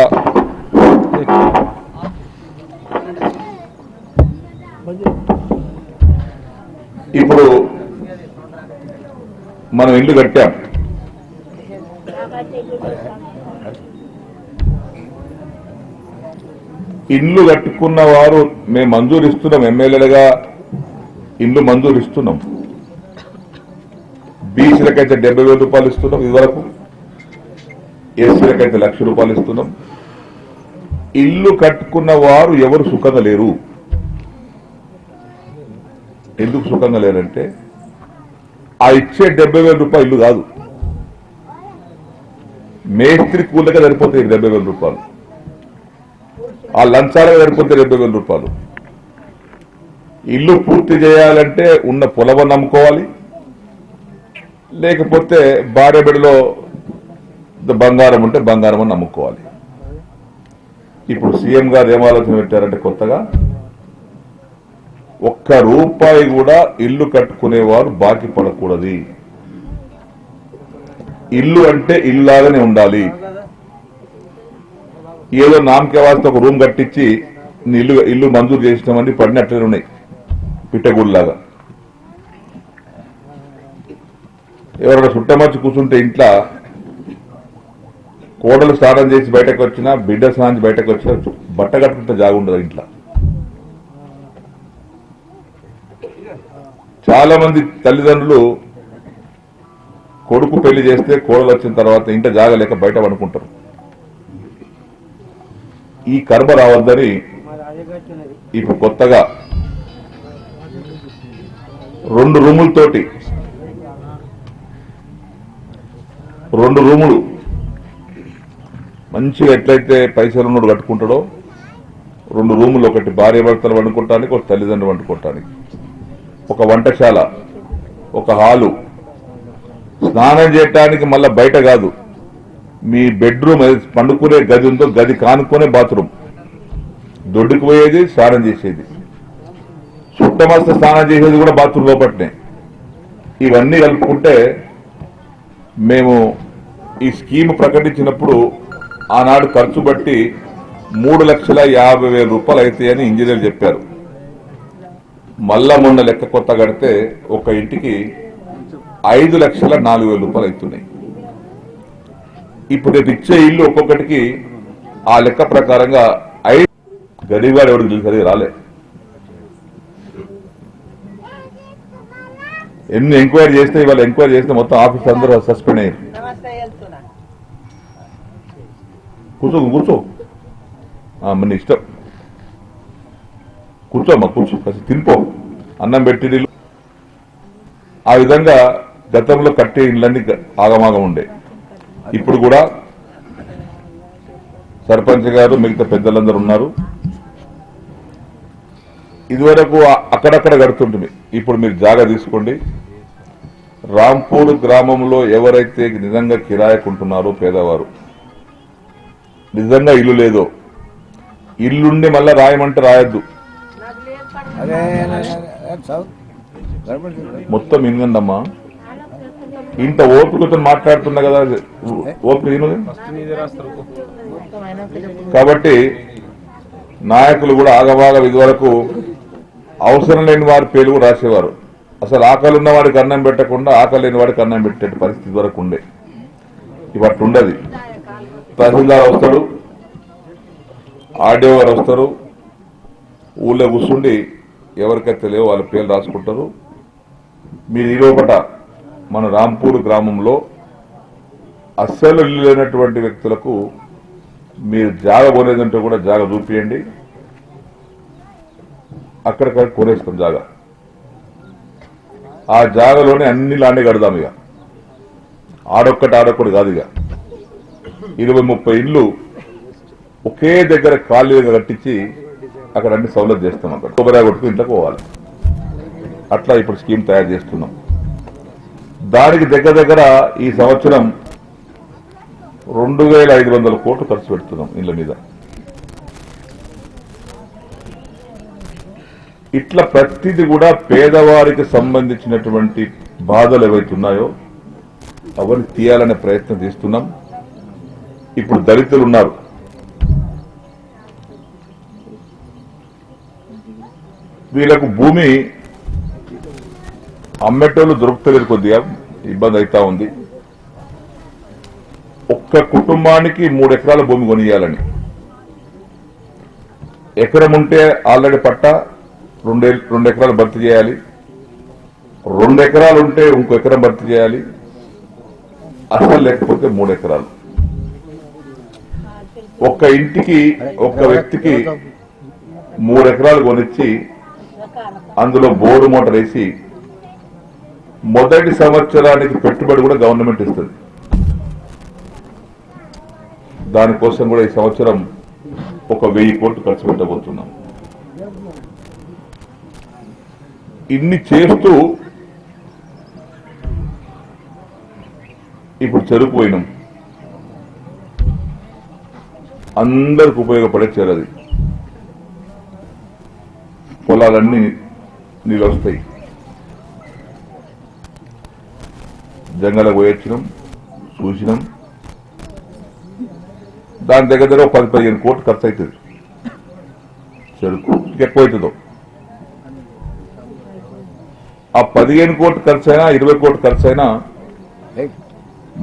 ఇప్పుడు మనం ఇల్లు కట్టాం. ఇల్లు కట్టుకున్న వారు మేము మంజూరు ఇస్తున్నాం, ఎమ్మెల్యేలుగా ఇల్లు మంజూరు ఇస్తున్నాం. బీసీలకైతే 70,000 రూపాయలు ఇస్తున్నాం ఇదివరకు, ఎస్సీలకైతే 1,00,000 రూపాయలు ఇస్తున్నాం. ఇల్లు కట్టుకున్న వారు ఎవరు సుఖంగా లేరు. ఎందుకు సుఖంగా లేరంటే ఆ ఇచ్చే 70,000 రూపాయలు ఇల్లు కాదు, మేస్త్రి కూలగా సరిపోతాయి 70,000 రూపాయలు, ఆ లంచాలుగా సరిపోతే 70,000 రూపాయలు. ఇల్లు పూర్తి చేయాలంటే ఉన్న పొలం అమ్ముకోవాలి, లేకపోతే భార్య బిడ్డలో బంగారం ఉంటే బంగారం అని అమ్ముకోవాలి. ఇప్పుడు సీఎం గారు ఏం ఆలోచన పెట్టారంటే కొత్తగా ₹1 కూడా ఇల్లు కట్టుకునేవారు బాకీ పడకూడదు. ఇల్లు అంటే ఇల్లాగానే ఉండాలి. ఏదో నామకే వాస్తే ఒక రూమ్ కట్టించి ఇల్లు మంజూరు చేసినామని పడినట్లే ఉన్నాయి పిట్టగూడులాగా. ఎవరైనా చుట్టమర్చి కూర్చుంటే ఇంట్లో కోడలు స్నానం చేసి బయటకు వచ్చినా, బిడ్డ స్నానం చేసి బయటకు వచ్చినా బట్ట కట్టుకుంటే జాగుండదు ఇంట్లో. చాలా మంది తల్లిదండ్రులు కొడుకు పెళ్లి చేస్తే కోడలు వచ్చిన తర్వాత ఇంట జాగలేక బయట పడుకుంటారు. ఈ కర్మ రావద్దని ఇప్పుడు కొత్తగా 2 రూములతోటి 2 రూములు మంచిగా ఎట్లయితే పైసలు ఉన్నోడు కట్టుకుంటాడో 2 రూములు, ఒకటి భార్య భర్తలు వండుకోవటానికి, ఒక తల్లిదండ్రులు వండుకోవటానికి, ఒక వంటశాల, ఒక హాలు, స్నానం చేయటానికి మళ్ళా బయట కాదు, మీ బెడ్రూమ్ పండుకునే గది ఉందో గది కానుకునే బాత్రూమ్, దొడ్డుకు పోయేది స్నానం చేసేది, చుట్టమస్త స్నానం చేసేది కూడా బాత్రూమ్ లోపట్నే. ఇవన్నీ కలుపుకుంటే మేము ఈ స్కీమ్ ప్రకటించినప్పుడు ఆనాడు ఖర్చు బట్టి 3,50,000 రూపాయలు అవుతాయని ఇంజనీర్ చెప్పారు. మళ్ళా మొన్న లెక్క కొత్త కడితే ఒక ఇంటికి 5,04,000 రూపాయలు అవుతున్నాయి. ఇప్పుడు రేపు ఇచ్చే ఇల్లు ఒక్కొక్కటికి ఆ లెక్క ప్రకారంగా గరీబ్ గారు ఎవరికి తెలిసి రాలే. ఎన్ని ఎంక్వైరీ చేస్తే ఇవాళ ఎంక్వైరీ చేస్తే మొత్తం ఆఫీస్ అందరూ సస్పెండ్ అయ్యారు. కూర్చో మన ఇష్టం, కూర్చోమ్మా, కూర్చో, కాస్త తినిపో, అన్నం పెట్టి. ఆ విధంగా గతంలో కట్టే ఇళ్ళన్నీ ఆగమాగం ఉండే. ఇప్పుడు కూడా సర్పంచ్ గారు మిగతా పెద్దలందరూ ఉన్నారు. ఇదివరకు అక్కడక్కడ కడుతుంటుంది, ఇప్పుడు మీరు జాగా తీసుకోండి. రాంపూర్ గ్రామంలో ఎవరైతే నిజంగా కిరాయకుంటున్నారో పేదవారు, నిజంగా ఇల్లు లేదో, ఇల్లుండి మళ్ళా రాయమంటే రాయొద్దు, మొత్తం ఇన్నందమ్మా. ఇంత ఓపికతో మాట్లాడుతున్నా కదా, ఓపిక. కాబట్టి నాయకులు కూడా ఆగబాగా ఇదివరకు అవసరం లేని వారి పేర్లు రాసేవారు. అసలు ఆకలి ఉన్న వాడికి అన్నం పెట్టకుండా ఆకలి లేని వాడికి అన్నం పెట్టే పరిస్థితి వరకు ఉండే. ఇవట్టు ఉండదు. తహసీల్దార్ వస్తాడు, ఆర్డీఓ గారు వస్తారు, ఊళ్ళో కూర్చుండి ఎవరికైతే లేవో వాళ్ళ పేర్లు రాసుకుంటారు. మీరు ఈరోపట మన రాంపూర్ గ్రామంలో అస్సలు ఇల్లు లేనటువంటి వ్యక్తులకు మీరు జాగ కొనేదంటే కూడా జాగ చూపియండి, అక్కడిక్కడ కొనేస్తాం జాగ. ఆ జాగలోనే అన్ని లాంటి కడదాం. ఇక ఆడొక్కటి కాదు. ఇక 20-30 ఇళ్ళు ఒకే దగ్గర ఖాళీగా కట్టించి అక్కడ అన్ని సౌలభ్యం చేస్తాం. అక్కడ కొబ్బరి కొట్టుకు ఇంట్లోకి పోవాలి. అట్లా ఇప్పుడు స్కీమ్ తయారు చేస్తున్నాం. దానికి దగ్గర ఈ సంవత్సరం 2500 కోట్లు ఖర్చు పెడుతున్నాం ఇళ్ల మీద. ఇట్లా ప్రతిదీ కూడా పేదవారికి సంబంధించినటువంటి బాధలు ఏవైతున్నాయో అవన్నీ తీయాలనే ప్రయత్నం చేస్తున్నాం. ఇప్పుడు దళితులు ఉన్నారు, వీళ్ళకు భూమి అమ్మేటోళ్ళు దొరుకుతలేదు, కొద్దిగా ఇబ్బంది అవుతా ఉంది. ఒక్క కుటుంబానికి 3 ఎకరాల భూమి కొనియాలని. ఎకరం ఉంటే ఆల్రెడీ పట్ట 2 ఎకరాలు భర్తీ చేయాలి, 2 ఎకరాలు ఉంటే ఇంకో ఎకరం భర్తీ చేయాలి, అసలు లేకపోతే 3 ఎకరాలు. ఒక్క ఇంటికి ఒక్క వ్యక్తికి 3 ఎకరాలు కొనిచ్చి అందులో బోరు మోటార్ వేసి మొదటి సంవత్సరానికి పెట్టుబడి కూడా గవర్నమెంట్ ఇస్తుంది. దానికోసం కూడా ఈ సంవత్సరం 1000 కోట్లు ఖర్చు పెట్టబోతున్నాం. ఇన్ని చేస్తూ ఇప్పుడు చెరుకు పోయినాం. అందరికి ఉపయోగపడే చెరది. పొలాలన్నీ నీళ్ళు వస్తాయి. జంగలకు పోయొచ్చినాం, చూసినాం. దాని దగ్గర 10-15 కోట్లు ఖర్చు అవుతుంది. చెరుకు ఎక్కువ అవుతుందో. ఆ 15 కోట్లు ఖర్చు అయినా 20 కోట్లు ఖర్చు అయినా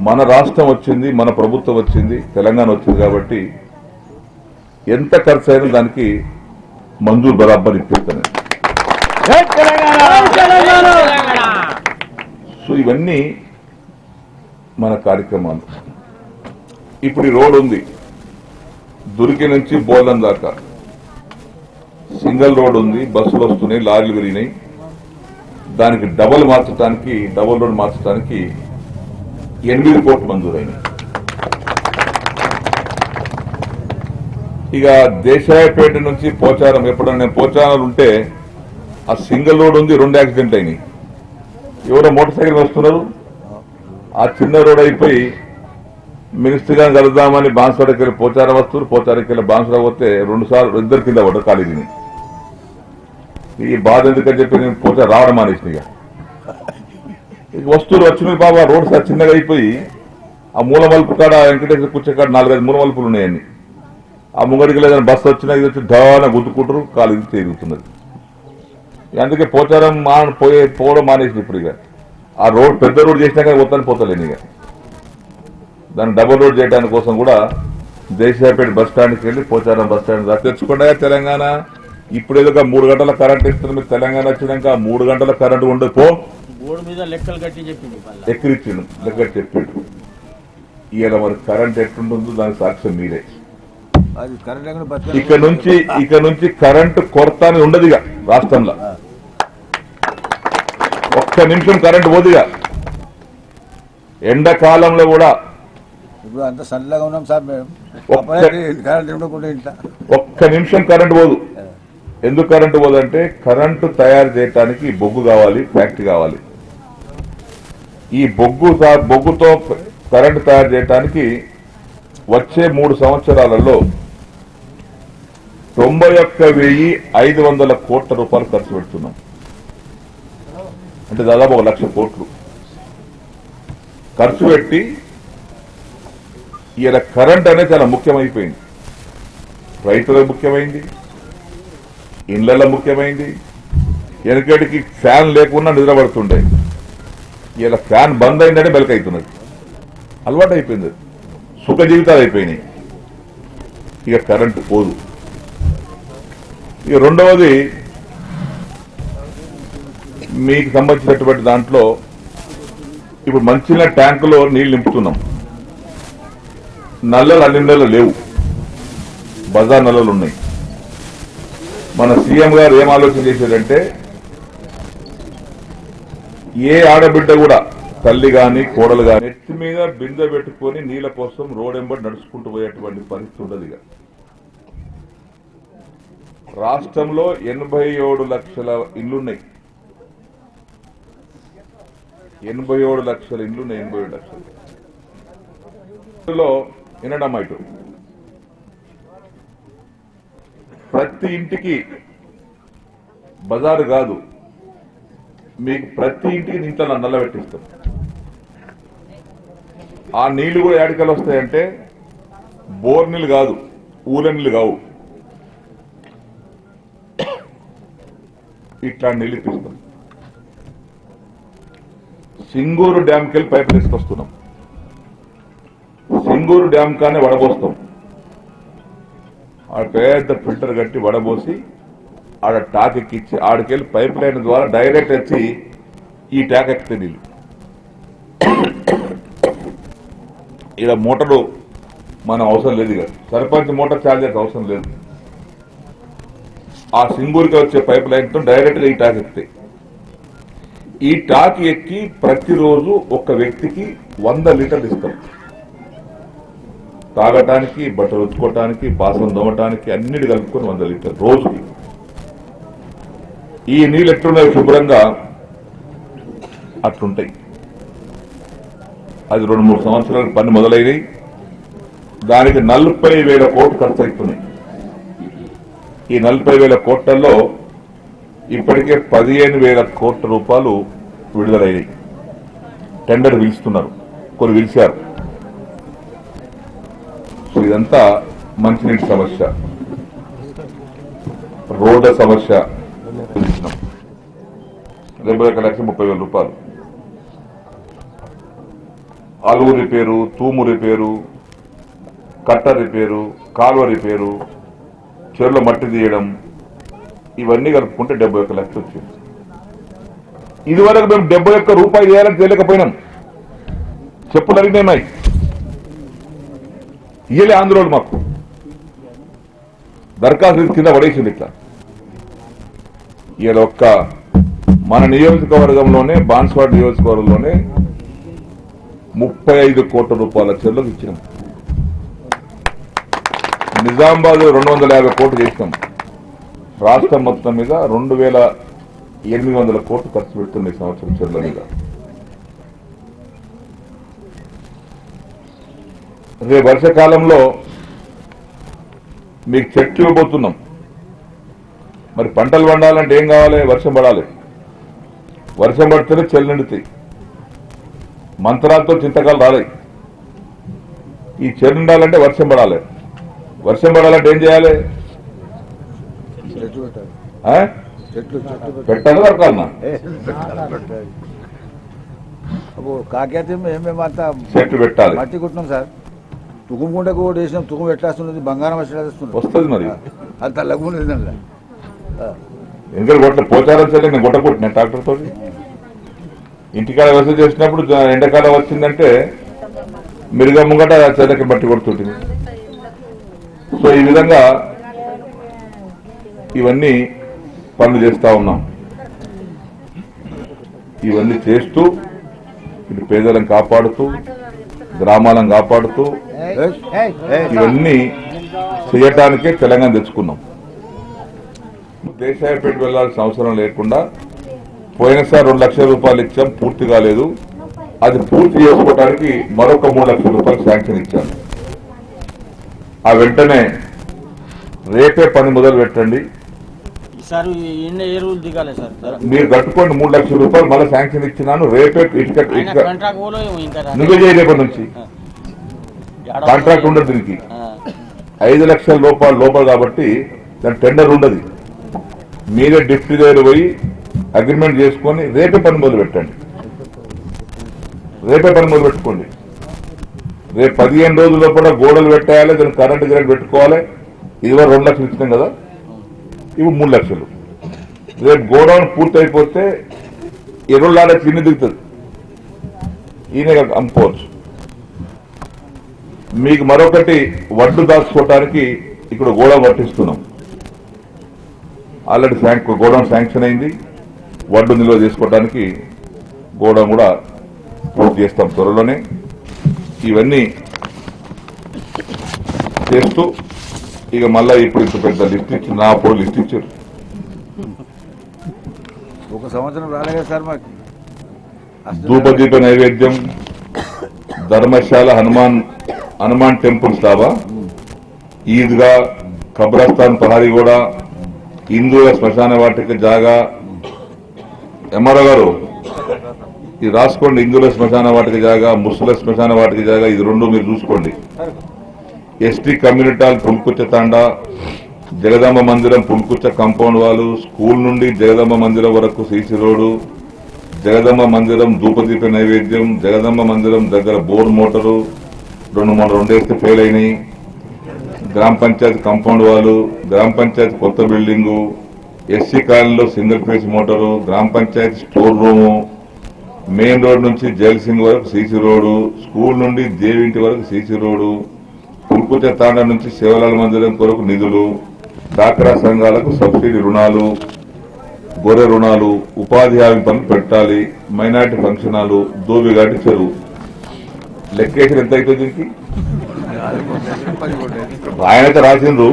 మన రాష్ట్రం వచ్చింది, మన ప్రభుత్వం వచ్చింది, తెలంగాణ వచ్చింది కాబట్టి ఎంత ఖర్చు అయినా దానికి మంజూరు బరాబర్ ఇప్పిస్తాను. సో ఇవన్నీ మన కార్యక్రమాలు. ఇప్పుడు ఈ రోడ్ ఉంది, దురికి నుంచి బోలం దాకా సింగిల్ రోడ్ ఉంది. బస్సులు వస్తున్నాయి, లారీలు పెరిగినాయి. దానికి డబల్ రోడ్ మార్చడానికి 8 కోట్లు మంజూరైనాయి. ఇక దేశాయపేట నుంచి పోచారం, ఎప్పుడైనా నేను పోచారం ఉంటే ఆ సింగిల్ రోడ్ ఉంది, 2 యాక్సిడెంట్ అయినాయి. ఎవరో మోటార్ సైకిల్ వస్తున్నారు, ఆ చిన్న రోడ్ అయిపోయి మినిస్టర్ గారిని కలుద్దామని బాన్స్వాడకి వెళ్ళి పోచారం వస్తున్నారు. పోచారకి వెళ్ళి బాన్స్వాడ పోతే 2 సార్లు 2 కింద పడ్డారు ఖాళీని. ఈ బాధ ఎందుకని చెప్పి నేను పోచా రావడం మానేసిన. ఇక వస్తువులు వచ్చిన బాబా రోడ్ సార్ చిన్నగా అయిపోయి ఆ మూల మలుపు కాడ వెంకటేశ్వర కూర్చే కాడ 4-5 మూల మలుపులు ఉన్నాయని ఆ ముంగడికి లేదని బస్సు వచ్చినా ఇది వచ్చి ధాన గుద్దుకుంటారు, కాలు ఇది తిరుగుతున్నది. అందుకే పోచారం పోవడం మానేసింది. ఇప్పుడు ఇక ఆ రోడ్ పెద్ద రోడ్ చేసినా కానీ పోతలేను. ఇక దాన్ని డబుల్ రోడ్ చేయడానికి కోసం కూడా దేశాయపేట బస్ స్టాండ్కి వెళ్ళి పోచారం బస్ స్టాండ్ తెచ్చుకుండా తెలంగాణ ఇప్పుడు ఏదో 3 గంటల కరెంట్ ఇస్తుంది. మీరు తెలంగాణ వచ్చినాక 3 గంటల కరెంట్ ఉండదు. బోర్డు మీద లెక్కలు కట్టి చెప్పింది, ఎక్కిరిచ్చిండు, లెక్క చెప్పిండు. ఇవాళ మరి కరెంట్ ఎట్లుంటుందో దానికి సాక్ష్యం మీరే. ఇక నుంచి కరెంటు కొరత అని ఉండదు ఇక రాష్ట్రంలో. ఒక్క నిమిషం కరెంటు పోదుగా. ఎండాకాలంలో కూడా ఇప్పుడు అంత చల్లగా ఉన్నాం సార్ మేము. ఒక్క నిమిషం కరెంటు పోదు. ఎందుకు కరెంటు పోదంటే కరెంటు తయారు చేయడానికి బొగ్గు కావాలి, ఫ్యాక్టరీ కావాలి. ఈ బొగ్గుతో కరెంటు తయారు చేయడానికి వచ్చే 3 సంవత్సరాలలో 91,500 కోట్ల రూపాయలు ఖర్చు పెడుతున్నాం. అంటే దాదాపు 1 లక్ష కోట్లు ఖర్చు పెట్టి ఇలా కరెంట్ అనేది చాలా ముఖ్యమైపోయింది. రైతులకు ముఖ్యమైంది, ఇళ్లలో ముఖ్యమైంది, వెనకటికి ఫ్యాన్ లేకుండా నిద్రపడుతుండే, ఇలా ఫ్యాన్ బంద్ అయిందంటే మెలకైతున్నది. అలవాటు అయిపోయింది, సుఖ జీవితాలు అయిపోయినాయి. ఇక కరెంటు పోదు. ఇక రెండవది, మీకు సంబంధించినటువంటి దాంట్లో ఇప్పుడు మంచిగా ట్యాంకులో నీళ్లు నింపుతున్నాం. నల్లలు అన్ని నెలలు లేవు, బజార్ నల్లలు ఉన్నాయి. మన సీఎం గారు ఏం ఆలోచన చేశారంటే, ఏ ఆడబిడ్డ కూడా తల్లి గాని కోడలు గాని నెత్తి మీద బిందె పెట్టుకొని నీళ్ల కోసం రోడెంబడి నడుచుకుంటూ పోయేటువంటి పరిస్థితి ఉండదు. ఇక రాష్ట్రంలో 87 లక్షల ఇళ్లున్నాయి. 87 లక్షల ఇళ్లున్నాయి. 87 లక్షలు వినడం ఇటు ప్రతి ఇంటికి బజారు కాదు, మీకు ప్రతి ఇంటికి ఇంట్లో నల్ల పెట్టిస్తాం. ఆ నీళ్లు కూడా ఏడికలు వస్తాయంటే బోర్ నీళ్ళు కాదు, ఊల నీళ్ళు కావు, ఇట్లా నీళ్ళు ఇప్పిస్తాం. సింగూరు డ్యాంకి వెళ్ళి పైపు తీసుకొస్తున్నాం. సింగూరు డ్యామ్ కానీ వడబోస్తాం. ఆడ పెద్ద ఫిల్టర్ కట్టి వడబోసి ఆడ టాక్ ఎక్కిచ్చి ఆడికెళ్ళి పైప్ లైన్ ద్వారా డైరెక్ట్ వచ్చి ఈ ట్యాక్ ఎక్కితే నీళ్ళు. ఇలా మోటారు మనం అవసరం లేదు, ఇక సర్పంచ్ మోటార్ ఛార్జెస్ అవసరం లేదు. ఆ సింగూరుకి వచ్చే పైప్ లైన్తో డైరెక్ట్ గా ఈ టాక్ ఎక్కుతాయి. ఈ టాక్ ఎక్కి ప్రతిరోజు ఒక వ్యక్తికి 100 లీటర్లు ఇస్తాం. తాగటానికి, బట్టలు ఉతుకోవటానికి, బాసన దోమటానికి అన్నిటి కలుపుకొని 100 లీటర్లు రోజుకి. ఈ నీళ్ళు ఎట్లున్నాయి శుభ్రంగా అట్లుంటాయి. అది 2-3 సంవత్సరాలకు పని మొదలైనవి. దానికి 40,000 కోట్లు ఖర్చు అవుతున్నాయి. ఈ 40,000 కోట్లలో ఇప్పటికే 15,000 కోట్ల రూపాయలు విడుదలయ్యాయి. టెండర్ పిలుస్తున్నారు, కొన్ని పిలిచారు. సో ఇదంతా మంచినీటి సమస్య, రోడ్ల సమస్య. 21,30,000 రూపాయలు. అలువు రిపేరు, తూము రిపేరు, కట్ట రిపేరు, కాలువ రిపేరు, చెరువులో మట్టి తీయడం, ఇవన్నీ కలుపుకుంటే 71 లక్షలు వచ్చింది. ఇదివరకు మేము 71 రూపాయలు చేయాలని తెలియకపోయినాం. చెప్పులు అడిగినాయి, ఇయ్యలే ఆంధ్రోళ్ళు మాకు దరఖాస్తు కింద పడేసింది. ఇట్లా ఇలా ఒక్క మన నియోజకవర్గంలోనే, బాన్స్వాడ నియోజకవర్గంలోనే 35 కోట్ల రూపాయల చెరువులకు ఇచ్చినాం. నిజామాబాద్ 250 కోట్లు చేసినాం. రాష్ట్రం మొత్తం మీద 2,800 కోట్లు ఖర్చు పెడుతుంది ఈ సంవత్సరం చెరువుల మీద. రేపు వర్షాకాలంలో మీకు చెట్లు ఇవ్వబోతున్నాం. మరి పంటలు పండాలంటే ఏం కావాలి? వర్షం పడాలి. వర్షం పడితేనే చెల్లు నిండుతాయి. మంత్రాలతో చింతకాలు రాలే. ఈ చెరు నిండాలంటే వర్షం పడాలి. వర్షం పడాలంటే ఏం చేయాలి? పెట్టాలి దొరకాలన్నా. కాకైతే మేమంతా చెట్టు పెట్టాలి. మట్టి కుట్టినాం సార్, తుకుముకుంటకు కూడా వేసినాం. తుకుము ఎట్లేస్తుంది, బంగారం వస్తుంది వస్తుంది. మరి అది తల్లకుండా ఎందుకంటే కొట్ట పోచారం చెల్లి నేను కొట్టకుంటున్నాను ట్రాక్టర్ తోటి. ఇంటికాడ వ్యవసాయం చేసినప్పుడు ఎండాకాలం వచ్చిందంటే మిరుగా ముంగట చెల్లకి బట్టి కొడుతుంటుంది. సో ఈ విధంగా ఇవన్నీ పనులు చేస్తా ఉన్నాం. ఇవన్నీ చేస్తూ ఇటు పేదలను కాపాడుతూ, గ్రామాలను కాపాడుతూ, ఇవన్నీ చేయటానికే తెలంగాణ తెచ్చుకున్నాం. దేశాయపేట వెళ్లాల్సిన అవసరం లేకుండా పోయినసారి 2 లక్షల రూపాయలు ఇచ్చాం, పూర్తి కాలేదు. అది పూర్తి చేసుకోవడానికి మరొక 3 లక్షల రూపాయలు శాంక్షన్ ఇచ్చాను. ఆ వెంటనే రేపే పని మొదలు పెట్టండి. మీరు కట్టుకోండి 3 లక్షల రూపాయలు మళ్ళీ శాంక్షన్ ఇచ్చినాను. రేపే నువ్వే చేయ రేపటి నుంచి. కాంట్రాక్ట్ ఉండదు దీనికి. 5 లక్షల రూపాయలు లోపల కాబట్టి దాని టెండర్ ఉండదు. మీరే డిప్యూటీ దగ్గర పోయి అగ్రిమెంట్ చేసుకొని రేపే పని మొదలు పెట్టండి. రేపే పని మొదలు పెట్టుకోండి. రేపు 15 రోజుల్లో కూడా గోడలు పెట్టేయాలి, దానికి కరెంటు గ్రేడ్ పెట్టుకోవాలి. ఇదివరకు 2 లక్షలు ఇచ్చినాం కదా, ఇవి 3 లక్షలు. రేపు గోడౌన్ పూర్తి అయిపోతే ఎరువులాడ చిన్ని దిగుతుంది, ఈయన అమ్ముకోవచ్చు. మీకు మరొకటి వడ్లు దాచుకోవటానికి ఇక్కడ గోడౌన్ పట్టిస్తున్నాం. ఆల్రెడీ గోడౌన్ శాంక్షన్ అయింది. వడ్లు నిల్వ చేసుకోవడానికి గోడౌన్ కూడా పూర్తి చేస్తాం త్వరలోనే. ఇవన్నీ చేస్తూ ఇక మళ్ళా ఇప్పుడు ఇంత పెద్ద లిస్ట్ ఇచ్చి నా అప్పుడు లిస్ట్ ఇచ్చారు. 1 సంవత్సరం రాలేదు సార్ మాకు. ధూపదీప నైవేద్యం, ధర్మశాల, హనుమాన్ టెంపుల్ స్థాప, ఈద్గా, కబ్రస్థాన్, పహారీగూడ, హిందువుల శ్మశాన వాటిక జాగా. ఎంఆర్ఓ గారు ఇది రాసుకోండి. హిందువుల శ్మశాన వాటిక జాగా, ముస్లిం శ్మశాన వాటిక జాగా, ఇది 2 మీరు చూసుకోండి. ఎస్టీ కమ్యూనిటీ హాల్ పుల్కుచ్చ తాండా, జగదాంబ మందిరం పుల్కుచ్చ కాంపౌండ్ వాళ్ళు, స్కూల్ నుండి జగదాంబ మందిరం వరకు సీసీ రోడ్డు, జగదాంబ మందిరం ధూపదీప నైవేద్యం, జగదాంబ మందిరం దగ్గర బోర్ మోటారు 2 వేస్తే ఫెయిల్ అయినాయి. గ్రామ పంచాయతీ కాంపౌండ్ వాళ్ళు, గ్రామ పంచాయతీ కొత్త బిల్డింగు, ఎస్సీ కాలనీలో సింగిల్ ఫేస్ మోటారు, గ్రామ panchayat store room, main road నుంచి జైల్ సింగ్ వరకు సీసీ రోడ్డు, స్కూల్ నుండి దేవింటి వరకు సీసీ రోడ్డు, పుల్కుచ తాండా నుంచి శివలాల మందిరం కొరకు నిధులు, డాక్రా సంఘాలకు సబ్సిడీ రుణాలు, గొర్రె రుణాలు, ఉపాధి హామీ పనులు పెట్టాలి, మైనార్టీ ఫంక్షన్ హాలు, దోబిఘాటి చెరువు. లెక్కేసిన ఎంత అవుతుంది దీనికి? ఆయనైతే రాసిండ్రు.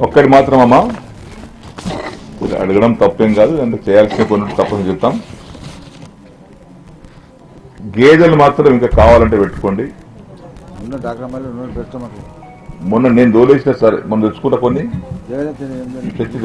ఒక్కటి మాత్రం అమ్మా అడగడం తప్పేం కాదు, అంటే చేయాల్సిన కొన్ని తప్పని చెప్తాం. గేదెలు మాత్రం ఇంకా కావాలంటే పెట్టుకోండి. మొన్న నేను దోలేసిన సరే మొన్న తెచ్చుకుంటా కొన్ని తెచ్చి